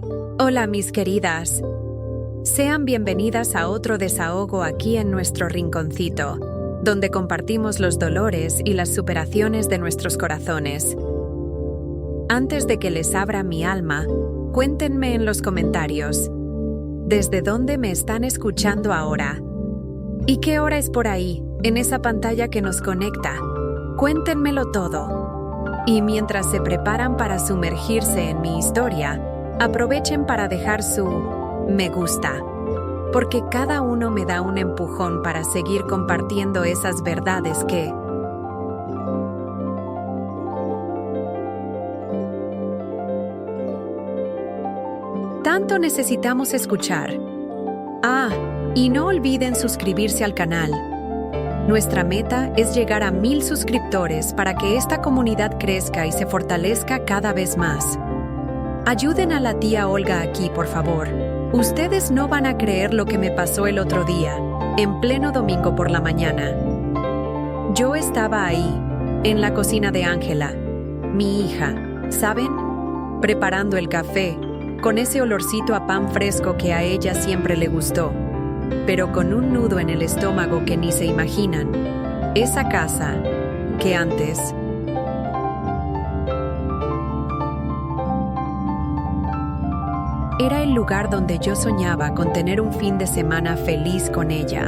Hola, mis queridas. Sean bienvenidas a otro desahogo aquí en nuestro rinconcito, donde compartimos los dolores y las superaciones de nuestros corazones. Antes de que les abra mi alma, cuéntenme en los comentarios, ¿desde dónde me están escuchando ahora? ¿Y qué hora es por ahí, en esa pantalla que nos conecta? Cuéntenmelo todo. Y mientras se preparan para sumergirse en mi historia, aprovechen para dejar su me gusta, porque cada uno me da un empujón para seguir compartiendo esas verdades que tanto necesitamos escuchar. Y no olviden suscribirse al canal. Nuestra meta es llegar a 1000 suscriptores para que esta comunidad crezca y se fortalezca cada vez más. Ayuden a la tía Olga aquí, por favor. Ustedes no van a creer lo que me pasó el otro día, en pleno domingo por la mañana. Yo estaba ahí, en la cocina de Ángela, mi hija, ¿saben? Preparando el café, con ese olorcito a pan fresco que a ella siempre le gustó, pero con un nudo en el estómago que ni se imaginan. Esa casa, que antes era el lugar donde yo soñaba con tener un fin de semana feliz con ella,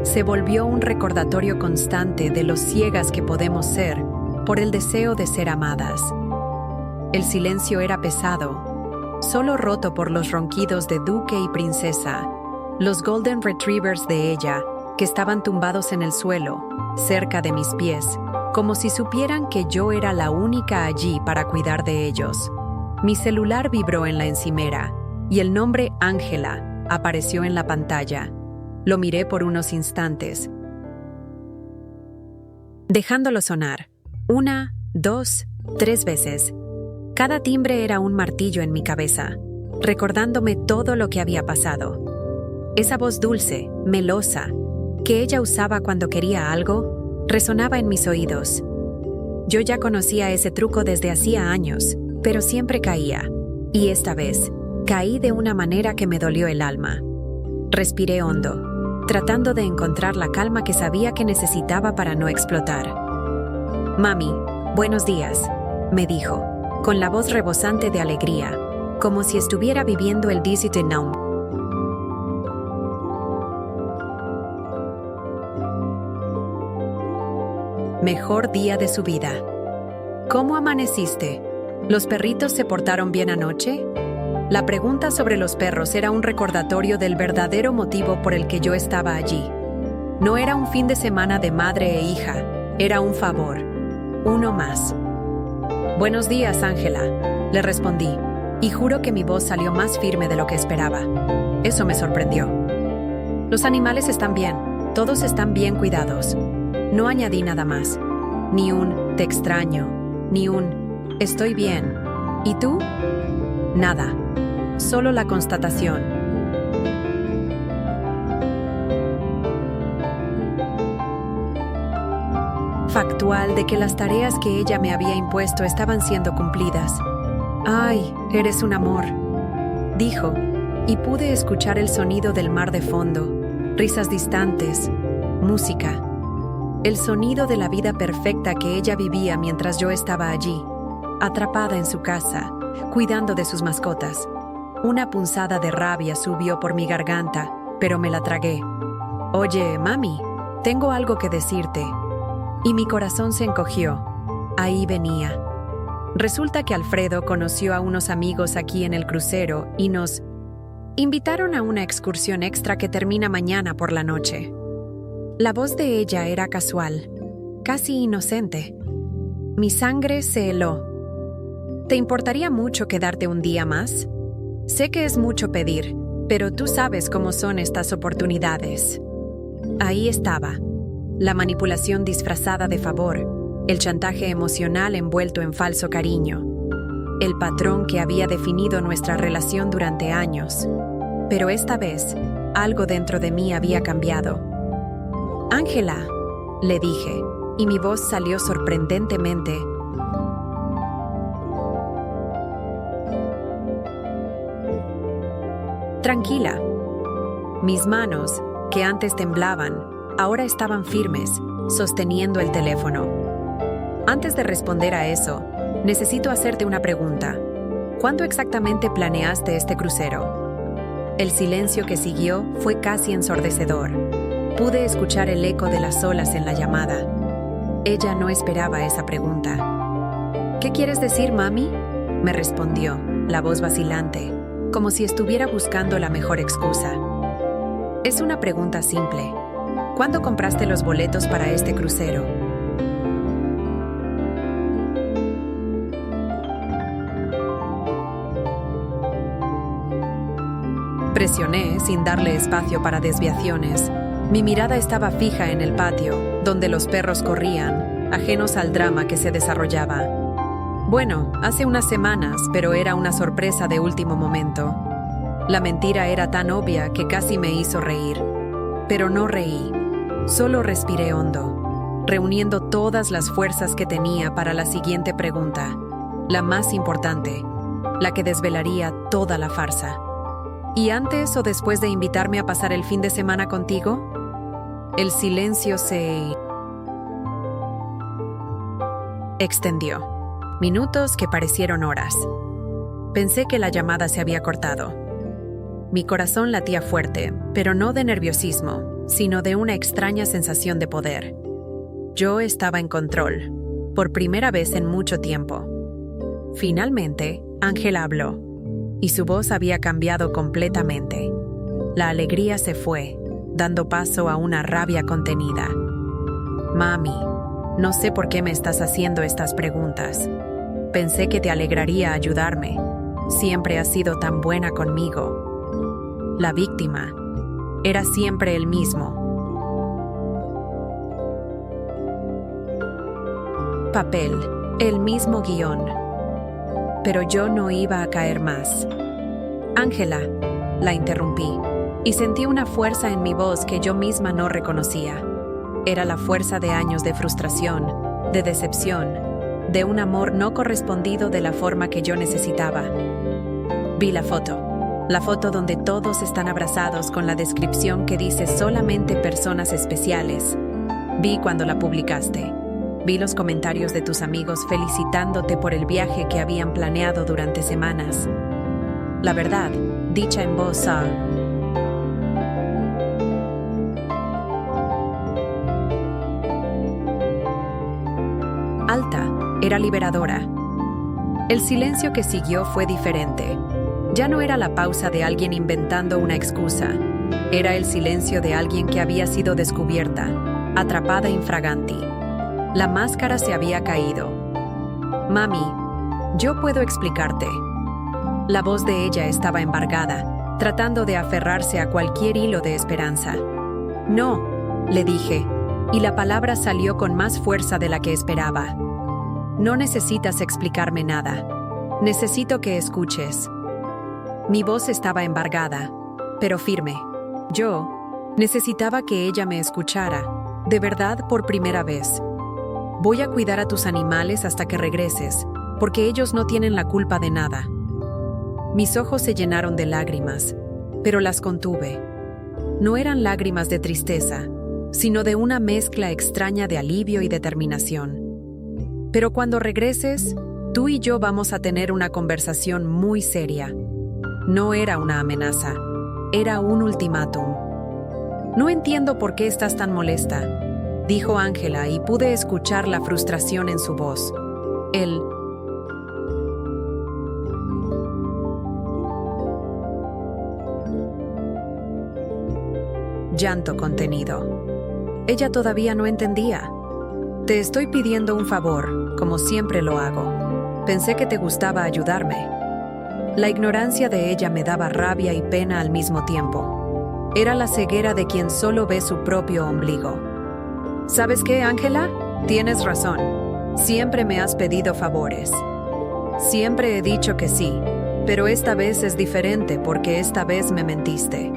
se volvió un recordatorio constante de lo ciegas que podemos ser por el deseo de ser amadas. El silencio era pesado, solo roto por los ronquidos de Duque y Princesa, los Golden Retrievers de ella, que estaban tumbados en el suelo, cerca de mis pies, como si supieran que yo era la única allí para cuidar de ellos. Mi celular vibró en la encimera, y el nombre Ángela apareció en la pantalla. Lo miré por unos instantes, dejándolo sonar. 1, 2, 3 veces. Cada timbre era un martillo en mi cabeza, recordándome todo lo que había pasado. Esa voz dulce, melosa, que ella usaba cuando quería algo, resonaba en mis oídos. Yo ya conocía ese truco desde hacía años, pero siempre caía. Y esta vez, caí de una manera que me dolió el alma. Respiré hondo, tratando de encontrar la calma que sabía que necesitaba para no explotar. «Mami, buenos días», me dijo, con la voz rebosante de alegría, como si estuviera viviendo el Now. Mejor día de su vida. ¿Cómo amaneciste? ¿Los perritos se portaron bien anoche? La pregunta sobre los perros era un recordatorio del verdadero motivo por el que yo estaba allí. No era un fin de semana de madre e hija, era un favor. Uno más. «Buenos días, Ángela», le respondí, y juro que mi voz salió más firme de lo que esperaba. Eso me sorprendió. «Los animales están bien, todos están bien cuidados». No añadí nada más. Ni un «te extraño», ni un «estoy bien». ¿Y tú? Nada. Solo la constatación. Factual de que las tareas que ella me había impuesto estaban siendo cumplidas. «Ay, eres un amor», dijo, y pude escuchar el sonido del mar de fondo, risas distantes, música. El sonido de la vida perfecta que ella vivía mientras yo estaba allí, atrapada en su casa, cuidando de sus mascotas. Una punzada de rabia subió por mi garganta, pero me la tragué. «Oye, mami, tengo algo que decirte». Y mi corazón se encogió. Ahí venía. Resulta que Alfredo conoció a unos amigos aquí en el crucero y nos invitaron a una excursión extra que termina mañana por la noche. La voz de ella era casual, casi inocente. Mi sangre se heló. «¿Te importaría mucho quedarte un día más? Sé que es mucho pedir, pero tú sabes cómo son estas oportunidades». Ahí estaba, la manipulación disfrazada de favor, el chantaje emocional envuelto en falso cariño, el patrón que había definido nuestra relación durante años. Pero esta vez, algo dentro de mí había cambiado. «Ángela», le dije, y mi voz salió sorprendentemente Tranquila. Mis manos, que antes temblaban, ahora estaban firmes, sosteniendo el teléfono. Antes de responder a eso, necesito hacerte una pregunta. ¿Cuándo exactamente planeaste este crucero? El silencio que siguió fue casi ensordecedor. Pude escuchar el eco de las olas en la llamada. Ella no esperaba esa pregunta. ¿Qué quieres decir, mami?, me respondió, la voz vacilante, como si estuviera buscando la mejor excusa. Es una pregunta simple. ¿Cuándo compraste los boletos para este crucero? Presioné sin darle espacio para desviaciones. Mi mirada estaba fija en el patio, donde los perros corrían, ajenos al drama que se desarrollaba. Bueno, hace unas semanas, pero era una sorpresa de último momento. La mentira era tan obvia que casi me hizo reír. Pero no reí, solo respiré hondo, reuniendo todas las fuerzas que tenía para la siguiente pregunta, la más importante, la que desvelaría toda la farsa. ¿Y antes o después de invitarme a pasar el fin de semana contigo? El silencio se extendió. Minutos que parecieron horas. Pensé que la llamada se había cortado. Mi corazón latía fuerte, pero no de nerviosismo, sino de una extraña sensación de poder. Yo estaba en control, por primera vez en mucho tiempo. Finalmente, Ángela habló, y su voz había cambiado completamente. La alegría se fue, dando paso a una rabia contenida. Mami, no sé por qué me estás haciendo estas preguntas. Pensé que te alegraría ayudarme. Siempre has sido tan buena conmigo. La víctima era siempre el mismo. Papel, el mismo guión. Pero yo no iba a caer más. Ángela, la interrumpí, y sentí una fuerza en mi voz que yo misma no reconocía. Era la fuerza de años de frustración, de decepción, de un amor no correspondido de la forma que yo necesitaba. Vi la foto donde todos están abrazados con la descripción que dice solamente personas especiales. Vi cuando la publicaste. Vi los comentarios de tus amigos felicitándote por el viaje que habían planeado durante semanas. La verdad, dicha en voz alta, era liberadora. El silencio que siguió fue diferente. Ya no era la pausa de alguien inventando una excusa. Era el silencio de alguien que había sido descubierta, atrapada infraganti. La máscara se había caído. Mami, yo puedo explicarte. La voz de ella estaba embargada, tratando de aferrarse a cualquier hilo de esperanza. No, le dije, y la palabra salió con más fuerza de la que esperaba. No necesitas explicarme nada. Necesito que escuches. Mi voz estaba embargada, pero firme. Yo necesitaba que ella me escuchara, de verdad por primera vez. Voy a cuidar a tus animales hasta que regreses, porque ellos no tienen la culpa de nada. Mis ojos se llenaron de lágrimas, pero las contuve. No eran lágrimas de tristeza, sino de una mezcla extraña de alivio y determinación. Pero cuando regreses, tú y yo vamos a tener una conversación muy seria. No era una amenaza, era un ultimátum. No entiendo por qué estás tan molesta, dijo Ángela, y pude escuchar la frustración en su voz. El llanto contenido. Ella todavía no entendía. Te estoy pidiendo un favor, como siempre lo hago. Pensé que te gustaba ayudarme. La ignorancia de ella me daba rabia y pena al mismo tiempo. Era la ceguera de quien solo ve su propio ombligo. ¿Sabes qué, Ángela? Tienes razón. Siempre me has pedido favores. Siempre he dicho que sí, pero esta vez es diferente porque esta vez me mentiste.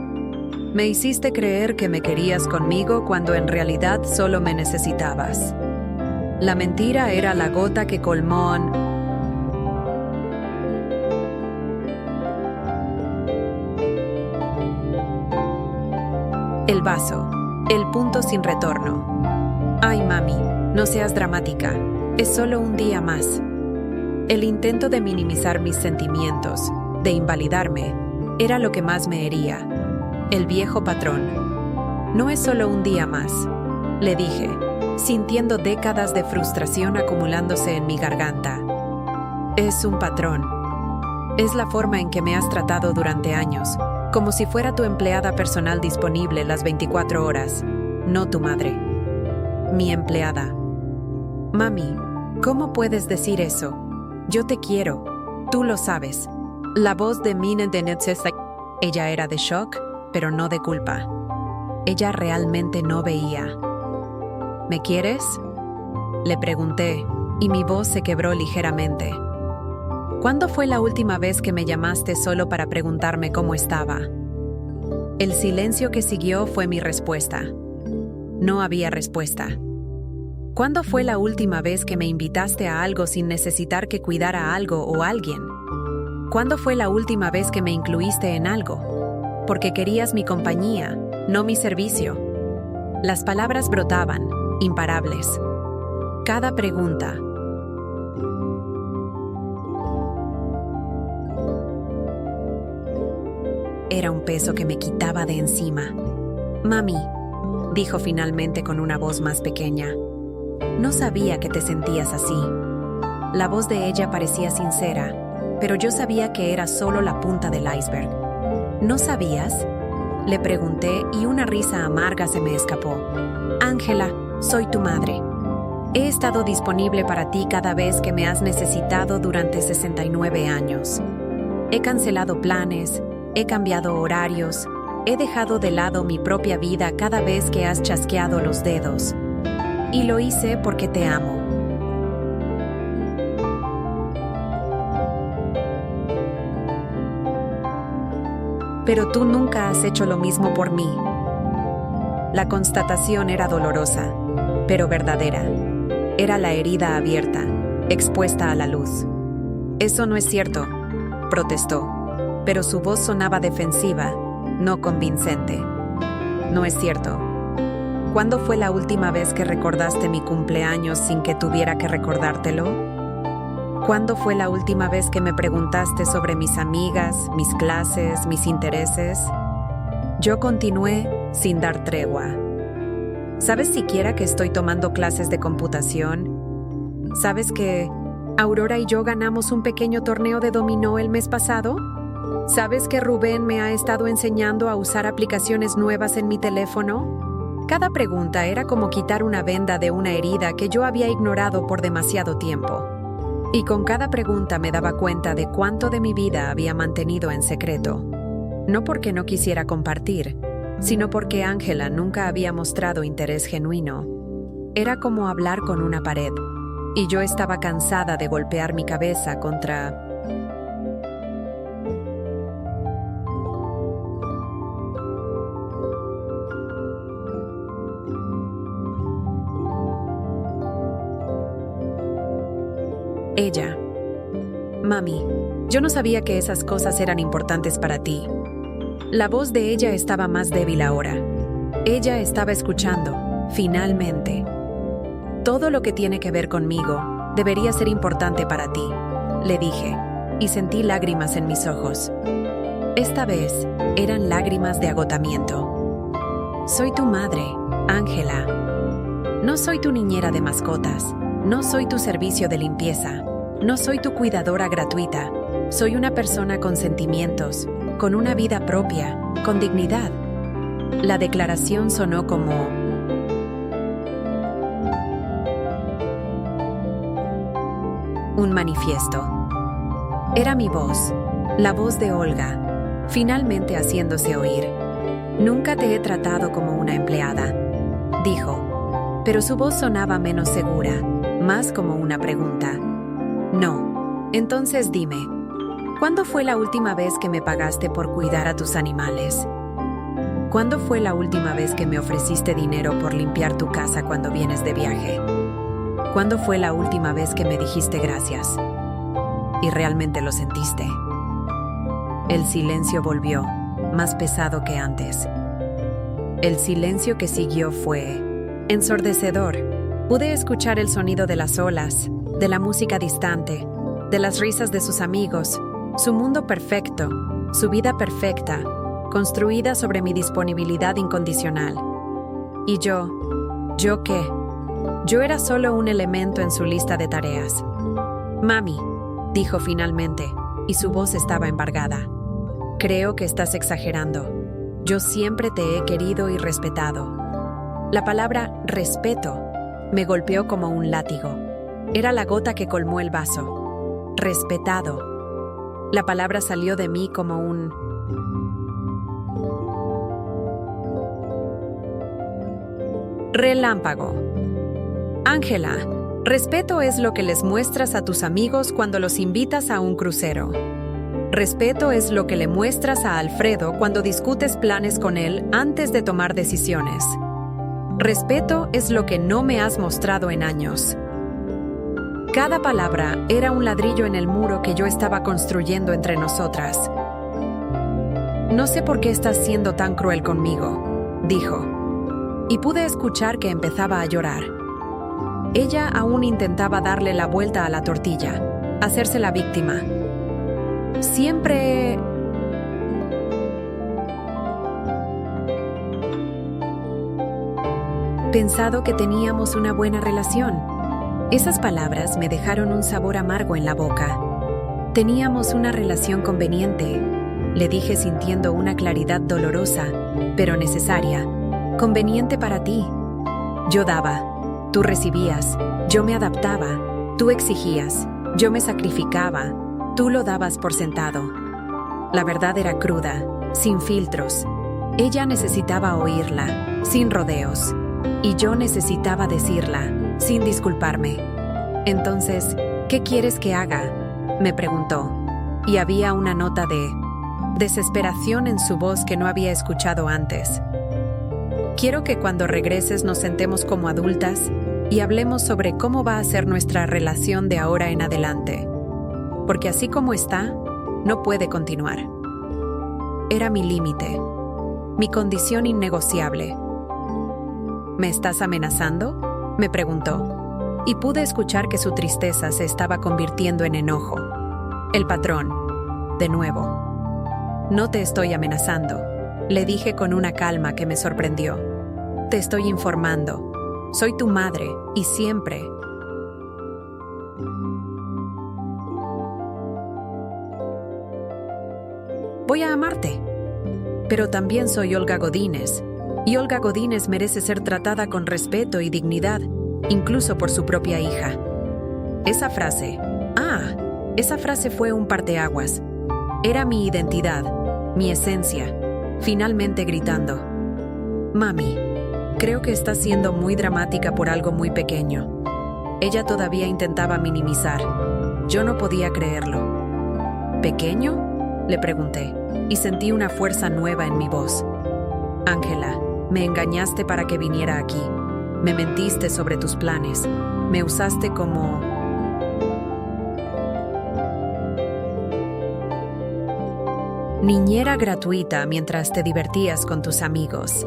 Me hiciste creer que me querías conmigo cuando en realidad solo me necesitabas. La mentira era la gota que colmó. El vaso. El punto sin retorno. Ay, mami, no seas dramática. Es solo un día más. El intento de minimizar mis sentimientos, de invalidarme, era lo que más me hería. El viejo patrón. No es solo un día más, le dije, sintiendo décadas de frustración acumulándose en mi garganta. Es un patrón. Es la forma en que me has tratado durante años, como si fuera tu empleada personal disponible las 24 horas, no tu madre. Mi empleada. Mami, ¿cómo puedes decir eso? Yo te quiero. Tú lo sabes. La voz de Mina de Netzesa. Ella era de shock, pero no de culpa. Ella realmente no veía. ¿Me quieres? Le pregunté, y mi voz se quebró ligeramente. ¿Cuándo fue la última vez que me llamaste solo para preguntarme cómo estaba? El silencio que siguió fue mi respuesta. No había respuesta. ¿Cuándo fue la última vez que me invitaste a algo sin necesitar que cuidara algo o alguien? ¿Cuándo fue la última vez que me incluiste en algo? Porque querías mi compañía, no mi servicio. Las palabras brotaban, imparables. Cada pregunta. Era un peso que me quitaba de encima. Mami, dijo finalmente con una voz más pequeña. No sabía que te sentías así. La voz de ella parecía sincera, pero yo sabía que era solo la punta del iceberg. ¿No sabías? Le pregunté y una risa amarga se me escapó. Ángela, soy tu madre. He estado disponible para ti cada vez que me has necesitado durante 69 años. He cancelado planes, he cambiado horarios, he dejado de lado mi propia vida cada vez que has chasqueado los dedos. Y lo hice porque te amo. Pero tú nunca has hecho lo mismo por mí. La constatación era dolorosa, pero verdadera. Era la herida abierta, expuesta a la luz. Eso no es cierto, protestó, pero su voz sonaba defensiva, no convincente. No es cierto. ¿Cuándo fue la última vez que recordaste mi cumpleaños sin que tuviera que recordártelo? ¿Cuándo fue la última vez que me preguntaste sobre mis amigas, mis clases, mis intereses? Yo continué sin dar tregua. ¿Sabes siquiera que estoy tomando clases de computación? ¿Sabes que Aurora y yo ganamos un pequeño torneo de dominó el mes pasado? ¿Sabes que Rubén me ha estado enseñando a usar aplicaciones nuevas en mi teléfono? Cada pregunta era como quitar una venda de una herida que yo había ignorado por demasiado tiempo. Y con cada pregunta me daba cuenta de cuánto de mi vida había mantenido en secreto. No porque no quisiera compartir, sino porque Ángela nunca había mostrado interés genuino. Era como hablar con una pared, y yo estaba cansada de golpear mi cabeza contra... Ella. Mami, yo no sabía que esas cosas eran importantes para ti. La voz de ella estaba más débil ahora. Ella estaba escuchando, finalmente. Todo lo que tiene que ver conmigo debería ser importante para ti, le dije, y sentí lágrimas en mis ojos. Esta vez eran lágrimas de agotamiento. Soy tu madre, Ángela. No soy tu niñera de mascotas. No soy tu servicio de limpieza. No soy tu cuidadora gratuita. Soy una persona con sentimientos, con una vida propia, con dignidad. La declaración sonó como... un manifiesto. Era mi voz, la voz de Olga, finalmente haciéndose oír. Nunca te he tratado como una empleada, dijo, pero su voz sonaba menos segura, más como una pregunta. No. Entonces dime, ¿cuándo fue la última vez que me pagaste por cuidar a tus animales? ¿Cuándo fue la última vez que me ofreciste dinero por limpiar tu casa cuando vienes de viaje? ¿Cuándo fue la última vez que me dijiste gracias? ¿Y realmente lo sentiste? El silencio volvió, más pesado que antes. El silencio que siguió fue ensordecedor. Pude escuchar el sonido de las olas, de la música distante, de las risas de sus amigos, su mundo perfecto, su vida perfecta, construida sobre mi disponibilidad incondicional. ¿Y ¿Yo qué? Yo era solo un elemento en su lista de tareas. Mami, dijo finalmente, y su voz estaba embargada. Creo que estás exagerando. Yo siempre te he querido y respetado. La palabra respeto me golpeó como un látigo. Era la gota que colmó el vaso. Respetado. La palabra salió de mí como un relámpago. Ángela, respeto es lo que les muestras a tus amigos cuando los invitas a un crucero. Respeto es lo que le muestras a Alfredo cuando discutes planes con él antes de tomar decisiones. Respeto es lo que no me has mostrado en años. Cada palabra era un ladrillo en el muro que yo estaba construyendo entre nosotras. No sé por qué estás siendo tan cruel conmigo, dijo, y pude escuchar que empezaba a llorar. Ella aún intentaba darle la vuelta a la tortilla, hacerse la víctima. Siempre pensado que teníamos una buena relación. Esas palabras me dejaron un sabor amargo en la boca. Teníamos una relación conveniente, le dije sintiendo una claridad dolorosa, pero necesaria. Conveniente para ti. Yo daba, tú recibías, yo me adaptaba, tú exigías, yo me sacrificaba, tú lo dabas por sentado. La verdad era cruda, sin filtros. Ella necesitaba oírla, sin rodeos. Y yo necesitaba decirla, sin disculparme. Entonces, ¿qué quieres que haga?, me preguntó. Y había una nota de desesperación en su voz que no había escuchado antes. Quiero que cuando regreses nos sentemos como adultas y hablemos sobre cómo va a ser nuestra relación de ahora en adelante. Porque así como está, no puede continuar. Era mi límite, mi condición innegociable. ¿Me estás amenazando?, me preguntó, y pude escuchar que su tristeza se estaba convirtiendo en enojo. El patrón, de nuevo. No te estoy amenazando, le dije con una calma que me sorprendió. Te estoy informando. Soy tu madre, y siempre. Voy a amarte. Pero también soy Olga Godínez, y Olga Godínez merece ser tratada con respeto y dignidad, incluso por su propia hija. Esa frase fue un parteaguas. Era mi identidad, mi esencia, finalmente gritando. Mami, creo que estás siendo muy dramática por algo muy pequeño. Ella todavía intentaba minimizar. Yo no podía creerlo. ¿Pequeño?, le pregunté, y sentí una fuerza nueva en mi voz. Ángela, me engañaste para que viniera aquí. Me mentiste sobre tus planes. Me usaste como niñera gratuita mientras te divertías con tus amigos.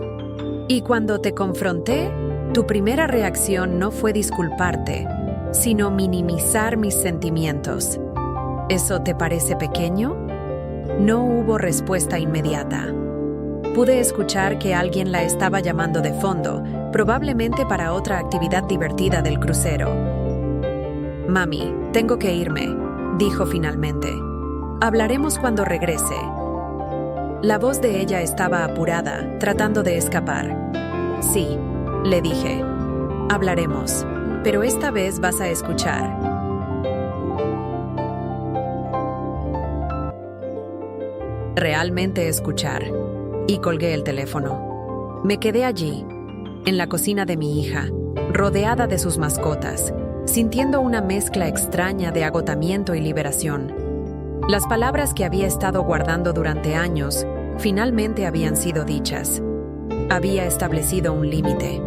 Y cuando te confronté, tu primera reacción no fue disculparte, sino minimizar mis sentimientos. ¿Eso te parece pequeño? No hubo respuesta inmediata. Pude escuchar que alguien la estaba llamando de fondo, probablemente para otra actividad divertida del crucero. Mami, tengo que irme, dijo finalmente. Hablaremos cuando regrese. La voz de ella estaba apurada, tratando de escapar. Sí, le dije. Hablaremos, pero esta vez vas a escuchar. Realmente escuchar. Y colgué el teléfono. Me quedé allí, en la cocina de mi hija, rodeada de sus mascotas, sintiendo una mezcla extraña de agotamiento y liberación. Las palabras que había estado guardando durante años finalmente habían sido dichas. Había establecido un límite.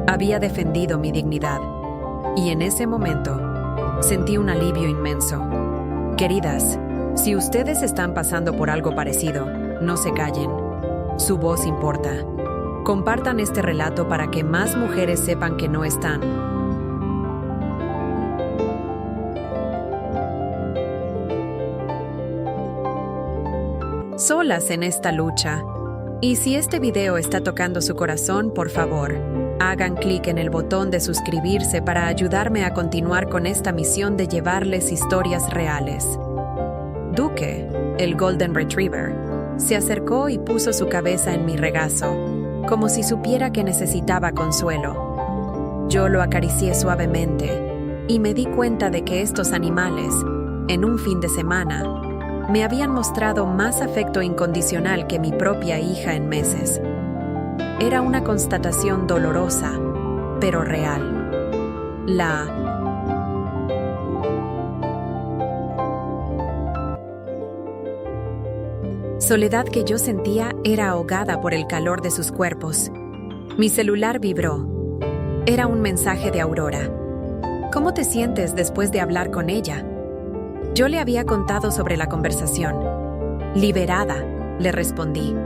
Había defendido mi dignidad. Y en ese momento sentí un alivio inmenso. Queridas, si ustedes están pasando por algo parecido, no se callen. Su voz importa. Compartan este relato para que más mujeres sepan que no están solas en esta lucha. Y si este video está tocando su corazón, por favor, hagan clic en el botón de suscribirse para ayudarme a continuar con esta misión de llevarles historias reales. Duque, el Golden Retriever, se acercó y puso su cabeza en mi regazo, como si supiera que necesitaba consuelo. Yo lo acaricié suavemente y me di cuenta de que estos animales, en un fin de semana, me habían mostrado más afecto incondicional que mi propia hija en meses. Era una constatación dolorosa, pero real. La soledad que yo sentía era ahogada por el calor de sus cuerpos. Mi celular vibró. Era un mensaje de Aurora. ¿Cómo te sientes después de hablar con ella? Yo le había contado sobre la conversación. Liberada, le respondí.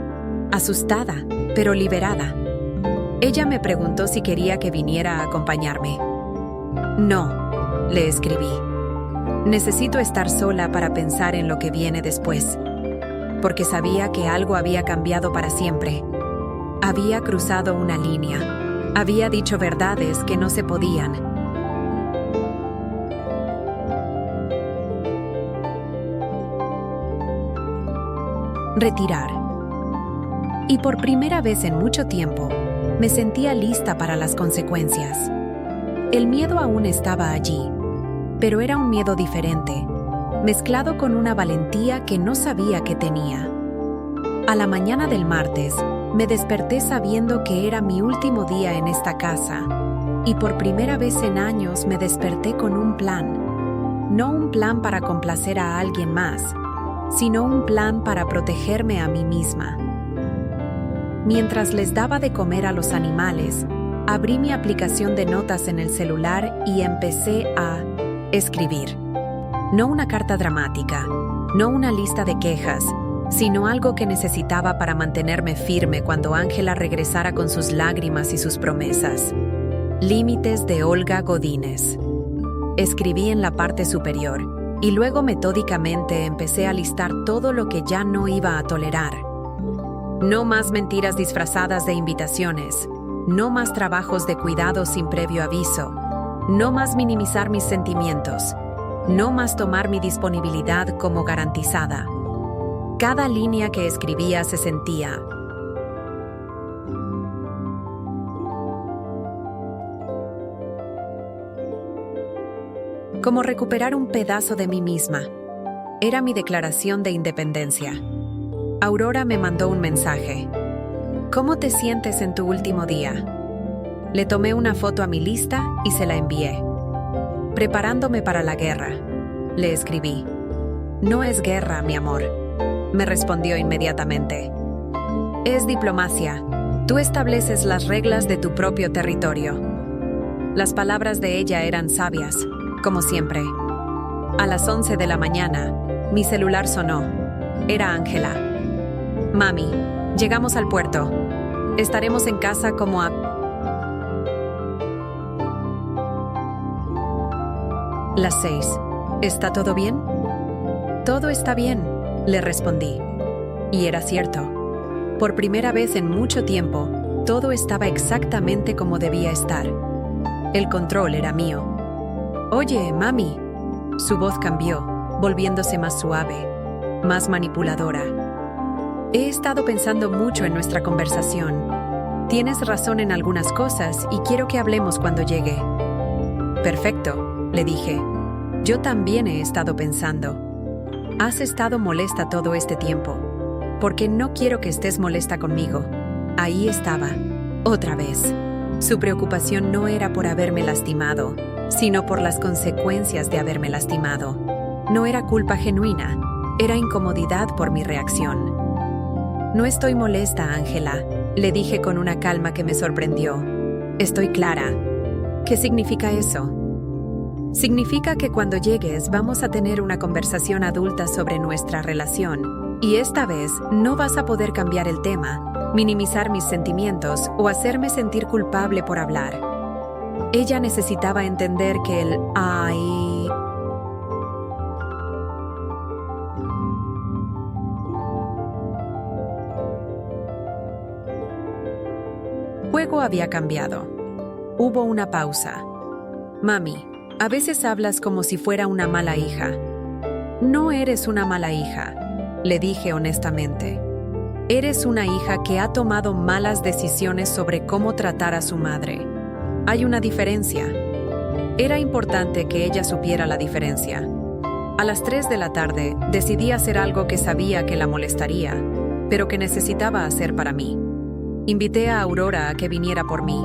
Asustada, pero liberada. Ella me preguntó si quería que viniera a acompañarme. No, le escribí. Necesito estar sola para pensar en lo que viene después. Porque sabía que algo había cambiado para siempre. Había cruzado una línea. Había dicho verdades que no se podían. Retirar. Y por primera vez en mucho tiempo, me sentía lista para las consecuencias. El miedo aún estaba allí, pero era un miedo diferente, mezclado con una valentía que no sabía que tenía. A la mañana del martes, me desperté sabiendo que era mi último día en esta casa, y por primera vez en años me desperté con un plan. No un plan para complacer a alguien más, sino un plan para protegerme a mí misma. Mientras les daba de comer a los animales, abrí mi aplicación de notas en el celular y empecé a escribir. No una carta dramática, no una lista de quejas, sino algo que necesitaba para mantenerme firme cuando Ángela regresara con sus lágrimas y sus promesas. Límites de Olga Godínez. Escribí en la parte superior, y luego metódicamente empecé a listar todo lo que ya no iba a tolerar. No más mentiras disfrazadas de invitaciones, no más trabajos de cuidado sin previo aviso, no más minimizar mis sentimientos, no más tomar mi disponibilidad como garantizada. Cada línea que escribía se sentía como recuperar un pedazo de mí misma. Era mi declaración de independencia. Aurora me mandó un mensaje. ¿Cómo te sientes en tu último día? Le tomé una foto a mi lista y se la envié. Preparándome para la guerra, le escribí. No es guerra, mi amor, me respondió inmediatamente. Es diplomacia. Tú estableces las reglas de tu propio territorio. Las palabras de ella eran sabias, como siempre. A las 11 de la mañana, mi celular sonó. Era Ángela. Mami, llegamos al puerto. Estaremos en casa como a las 6. ¿Está todo bien? Todo está bien, le respondí. Y era cierto. Por primera vez en mucho tiempo, todo estaba exactamente como debía estar. El control era mío. Oye, mami. Su voz cambió, volviéndose más suave, más manipuladora. He estado pensando mucho en nuestra conversación. Tienes razón en algunas cosas y quiero que hablemos cuando llegue. Perfecto, le dije. Yo también he estado pensando. Has estado molesta todo este tiempo, porque no quiero que estés molesta conmigo. Ahí estaba, otra vez. Su preocupación no era por haberme lastimado, sino por las consecuencias de haberme lastimado. No era culpa genuina, era incomodidad por mi reacción. No estoy molesta, Ángela, le dije con una calma que me sorprendió. Estoy clara. ¿Qué significa eso? Significa que cuando llegues vamos a tener una conversación adulta sobre nuestra relación, y esta vez no vas a poder cambiar el tema, minimizar mis sentimientos o hacerme sentir culpable por hablar. Ella necesitaba entender que el "ay" juego había cambiado. Hubo una pausa. Mami, a veces hablas como si fuera una mala hija. No eres una mala hija, le dije honestamente. Eres una hija que ha tomado malas decisiones sobre cómo tratar a su madre. Hay una diferencia. Era importante que ella supiera la diferencia. A las 3 de la tarde decidí hacer algo que sabía que la molestaría, pero que necesitaba hacer para mí. Invité a Aurora a que viniera por mí.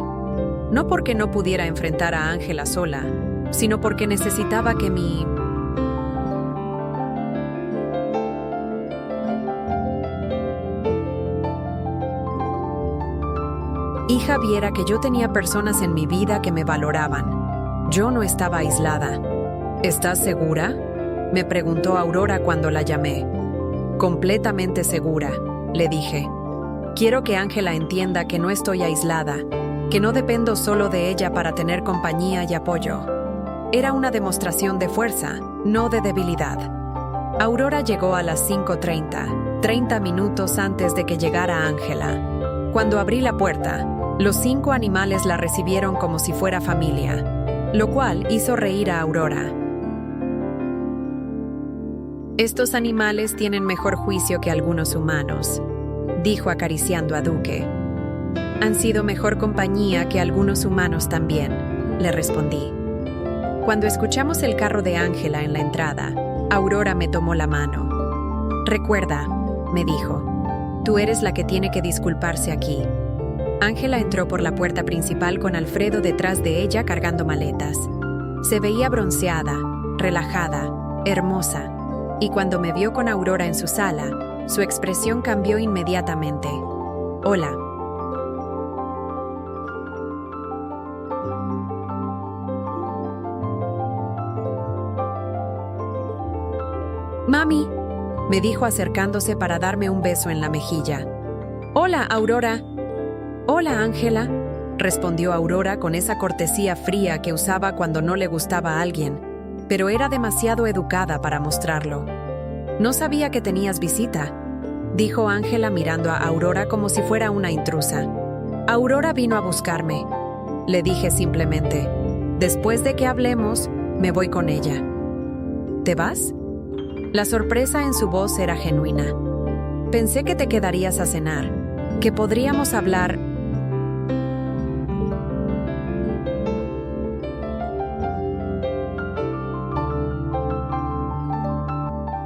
No porque no pudiera enfrentar a Ángela sola, sino porque necesitaba que mi hija viera que yo tenía personas en mi vida que me valoraban. Yo no estaba aislada. ¿Estás segura?, me preguntó Aurora cuando la llamé. Completamente segura, le dije. Quiero que Ángela entienda que no estoy aislada, que no dependo solo de ella para tener compañía y apoyo. Era una demostración de fuerza, no de debilidad. Aurora llegó a las 5:30, 30 minutos antes de que llegara Ángela. Cuando abrí la puerta, los 5 animales la recibieron como si fuera familia, lo cual hizo reír a Aurora. Estos animales tienen mejor juicio que algunos humanos, dijo acariciando a Duque. Han sido mejor compañía que algunos humanos también, le respondí. Cuando escuchamos el carro de Ángela en la entrada, Aurora me tomó la mano. Recuerda, me dijo, tú eres la que tiene que disculparse aquí. Ángela entró por la puerta principal con Alfredo detrás de ella cargando maletas. Se veía bronceada, relajada, hermosa, y cuando me vio con Aurora en su sala, su expresión cambió inmediatamente. Hola. Mami, me dijo acercándose para darme un beso en la mejilla. Hola, Aurora. Hola, Ángela, respondió Aurora con esa cortesía fría que usaba cuando no le gustaba a alguien, pero era demasiado educada para mostrarlo. No sabía que tenías visita, dijo Ángela mirando a Aurora como si fuera una intrusa. Aurora vino a buscarme, le dije simplemente. Después de que hablemos, me voy con ella. ¿Te vas? La sorpresa en su voz era genuina. Pensé que te quedarías a cenar, que podríamos hablar.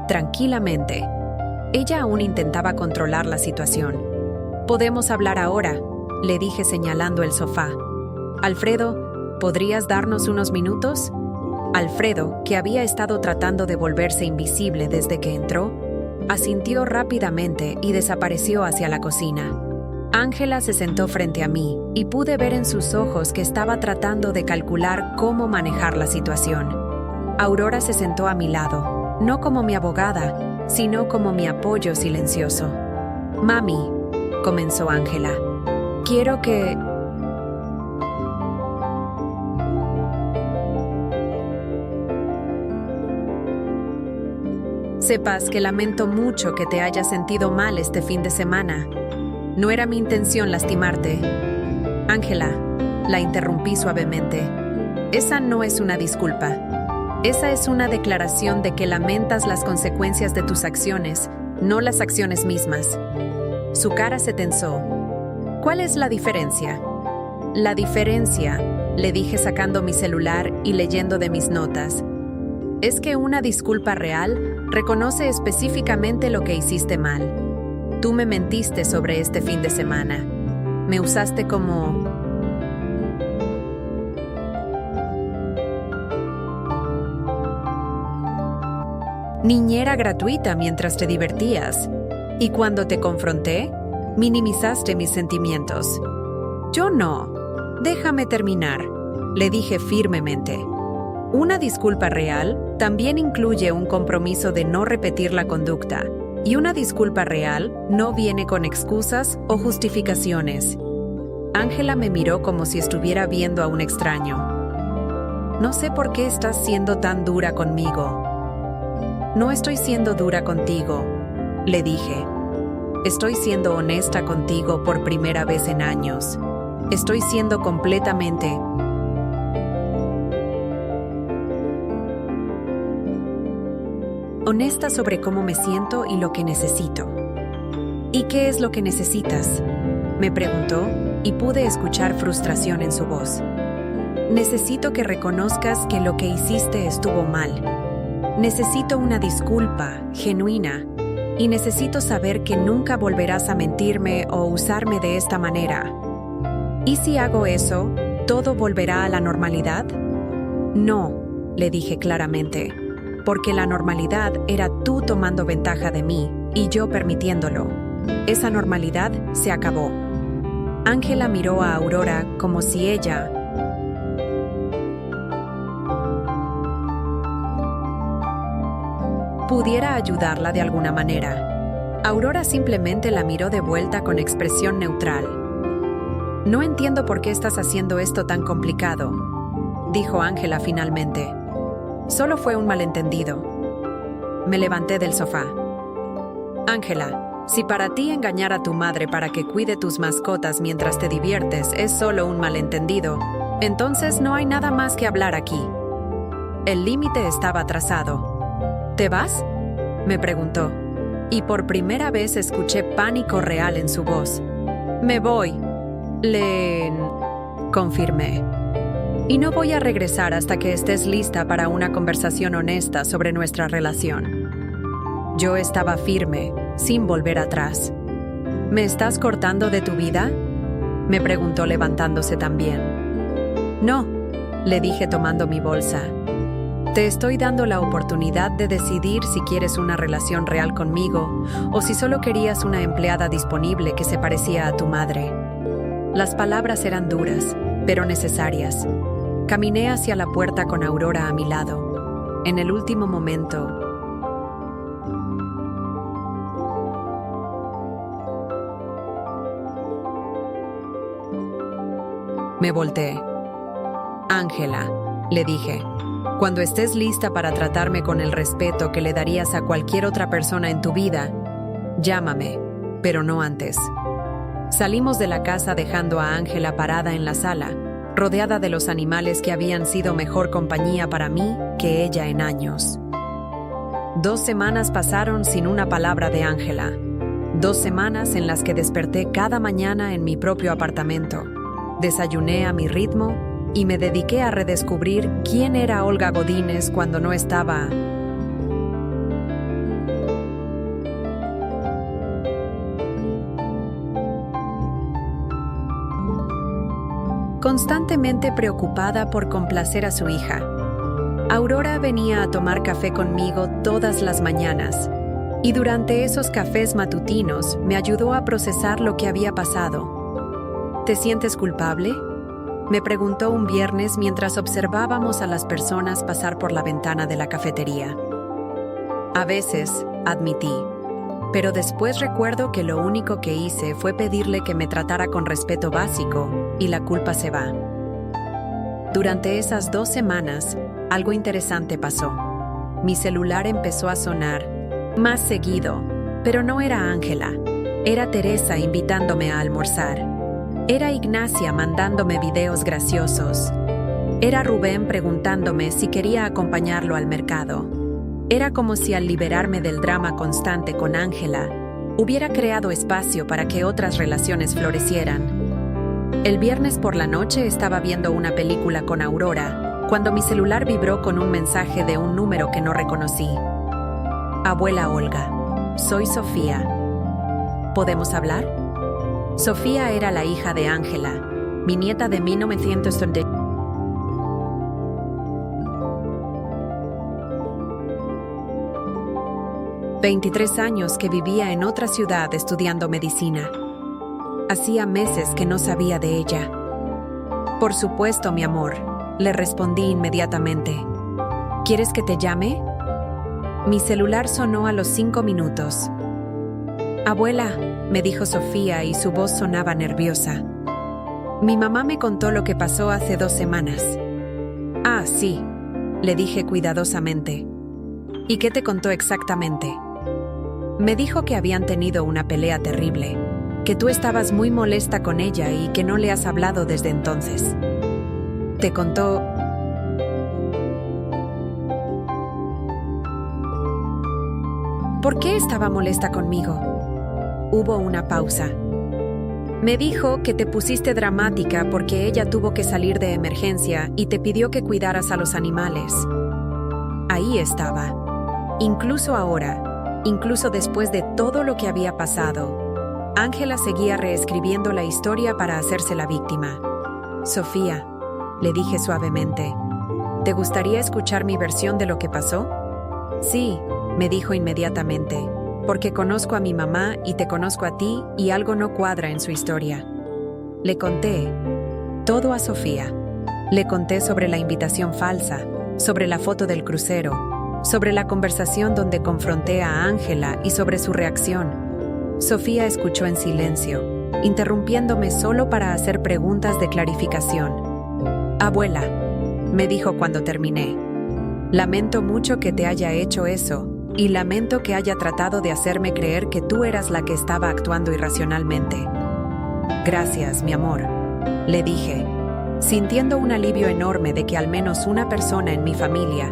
Tranquilamente. Ella aún intentaba controlar la situación. Podemos hablar ahora, le dije señalando el sofá. Alfredo, ¿podrías darnos unos minutos? Alfredo, que había estado tratando de volverse invisible desde que entró, asintió rápidamente y desapareció hacia la cocina. Ángela se sentó frente a mí y pude ver en sus ojos que estaba tratando de calcular cómo manejar la situación. Aurora se sentó a mi lado, no como mi abogada, sino como mi apoyo silencioso. Mami, comenzó Ángela, quiero que... Sepas que lamento mucho que te hayas sentido mal este fin de semana. No era mi intención lastimarte. Ángela, la interrumpí suavemente. Esa no es una disculpa. Esa es una declaración de que lamentas las consecuencias de tus acciones, no las acciones mismas. Su cara se tensó. ¿Cuál es la diferencia? La diferencia, le dije sacando mi celular y leyendo de mis notas, es que una disculpa real reconoce específicamente lo que hiciste mal. Tú me mentiste sobre este fin de semana. Me usaste como... niñera gratuita mientras te divertías. Y cuando te confronté, minimizaste mis sentimientos. Yo no. Déjame terminar, le dije firmemente. Una disculpa real también incluye un compromiso de no repetir la conducta, Y una disculpa real no viene con excusas o justificaciones. Ángela me miró como si estuviera viendo a un extraño. No sé por qué estás siendo tan dura conmigo. No estoy siendo dura contigo, le dije. Estoy siendo honesta contigo por primera vez en años. Estoy siendo completamente honesta sobre cómo me siento y lo que necesito. ¿Y qué es lo que necesitas?, me preguntó, y pude escuchar frustración en su voz. Necesito que reconozcas que lo que hiciste estuvo mal. Necesito una disculpa genuina y necesito saber que nunca volverás a mentirme o usarme de esta manera. ¿Y si hago eso, todo volverá a la normalidad? No, le dije claramente, porque la normalidad era tú tomando ventaja de mí y yo permitiéndolo. Esa normalidad se acabó. Ángela miró a Aurora como si ella pudiera ayudarla de alguna manera. Aurora simplemente la miró de vuelta con expresión neutral. No entiendo por qué estás haciendo esto tan complicado, dijo Ángela finalmente. Solo fue un malentendido. Me levanté del sofá. Ángela, si para ti engañar a tu madre para que cuide tus mascotas mientras te diviertes es solo un malentendido, entonces no hay nada más que hablar aquí. El límite estaba trazado. ¿Te vas?, me preguntó, y por primera vez escuché pánico real en su voz. Me voy, confirmé. Y no voy a regresar hasta que estés lista para una conversación honesta sobre nuestra relación. Yo estaba firme, sin volver atrás. ¿Me estás cortando de tu vida?, me preguntó levantándose también. No, le dije tomando mi bolsa. Te estoy dando la oportunidad de decidir si quieres una relación real conmigo o si solo querías una empleada disponible que se parecía a tu madre. Las palabras eran duras, pero necesarias. Caminé hacia la puerta con Aurora a mi lado. En el último momento, me volteé. Ángela, le dije, cuando estés lista para tratarme con el respeto que le darías a cualquier otra persona en tu vida, llámame, pero no antes. Salimos de la casa dejando a Ángela parada en la sala, rodeada de los animales que habían sido mejor compañía para mí que ella en años. 2 semanas pasaron sin una palabra de Ángela. 2 semanas en las que desperté cada mañana en mi propio apartamento. Desayuné a mi ritmo y me dediqué a redescubrir quién era Olga Godínez cuando no estaba. Constantemente preocupada por complacer a su hija. Aurora venía a tomar café conmigo todas las mañanas, y durante esos cafés matutinos me ayudó a procesar lo que había pasado. ¿Te sientes culpable?, me preguntó un viernes mientras observábamos a las personas pasar por la ventana de la cafetería. A veces, admití, pero después recuerdo que lo único que hice fue pedirle que me tratara con respeto básico, y la culpa se va. Durante esas 2 semanas, algo interesante pasó. Mi celular empezó a sonar más seguido, pero no era Ángela, era Teresa invitándome a almorzar. Era Ignacia mandándome videos graciosos. Era Rubén preguntándome si quería acompañarlo al mercado. Era como si al liberarme del drama constante con Ángela, hubiera creado espacio para que otras relaciones florecieran. El viernes por la noche estaba viendo una película con Aurora, cuando mi celular vibró con un mensaje de un número que no reconocí. Abuela Olga, soy Sofía. ¿Podemos hablar? Sofía era la hija de Ángela, mi nieta de 1930. 23 años que vivía en otra ciudad estudiando medicina. Hacía meses que no sabía de ella. Por supuesto, mi amor, le respondí inmediatamente. ¿Quieres que te llame? Mi celular sonó a los 5 minutos. Abuela, me dijo Sofía y su voz sonaba nerviosa. Mi mamá me contó lo que pasó hace 2 semanas. Ah, sí, le dije cuidadosamente. ¿Y qué te contó exactamente? Me dijo que habían tenido una pelea terrible, que tú estabas muy molesta con ella y que no le has hablado desde entonces. Te contó... ¿Por qué estaba molesta conmigo? Hubo una pausa. Me dijo que te pusiste dramática porque ella tuvo que salir de emergencia y te pidió que cuidaras a los animales. Ahí estaba. Incluso ahora, incluso después de todo lo que había pasado, Ángela seguía reescribiendo la historia para hacerse la víctima. Sofía, le dije suavemente, ¿te gustaría escuchar mi versión de lo que pasó? Sí, me dijo inmediatamente, porque conozco a mi mamá y te conozco a ti y algo no cuadra en su historia. Le conté todo a Sofía. Le conté sobre la invitación falsa, sobre la foto del crucero, sobre la conversación donde confronté a Ángela y sobre su reacción. Sofía escuchó en silencio, interrumpiéndome solo para hacer preguntas de clarificación. Abuela, me dijo cuando terminé, lamento mucho que te haya hecho eso. Y lamento que haya tratado de hacerme creer que tú eras la que estaba actuando irracionalmente. Gracias, mi amor, le dije, sintiendo un alivio enorme de que al menos una persona en mi familia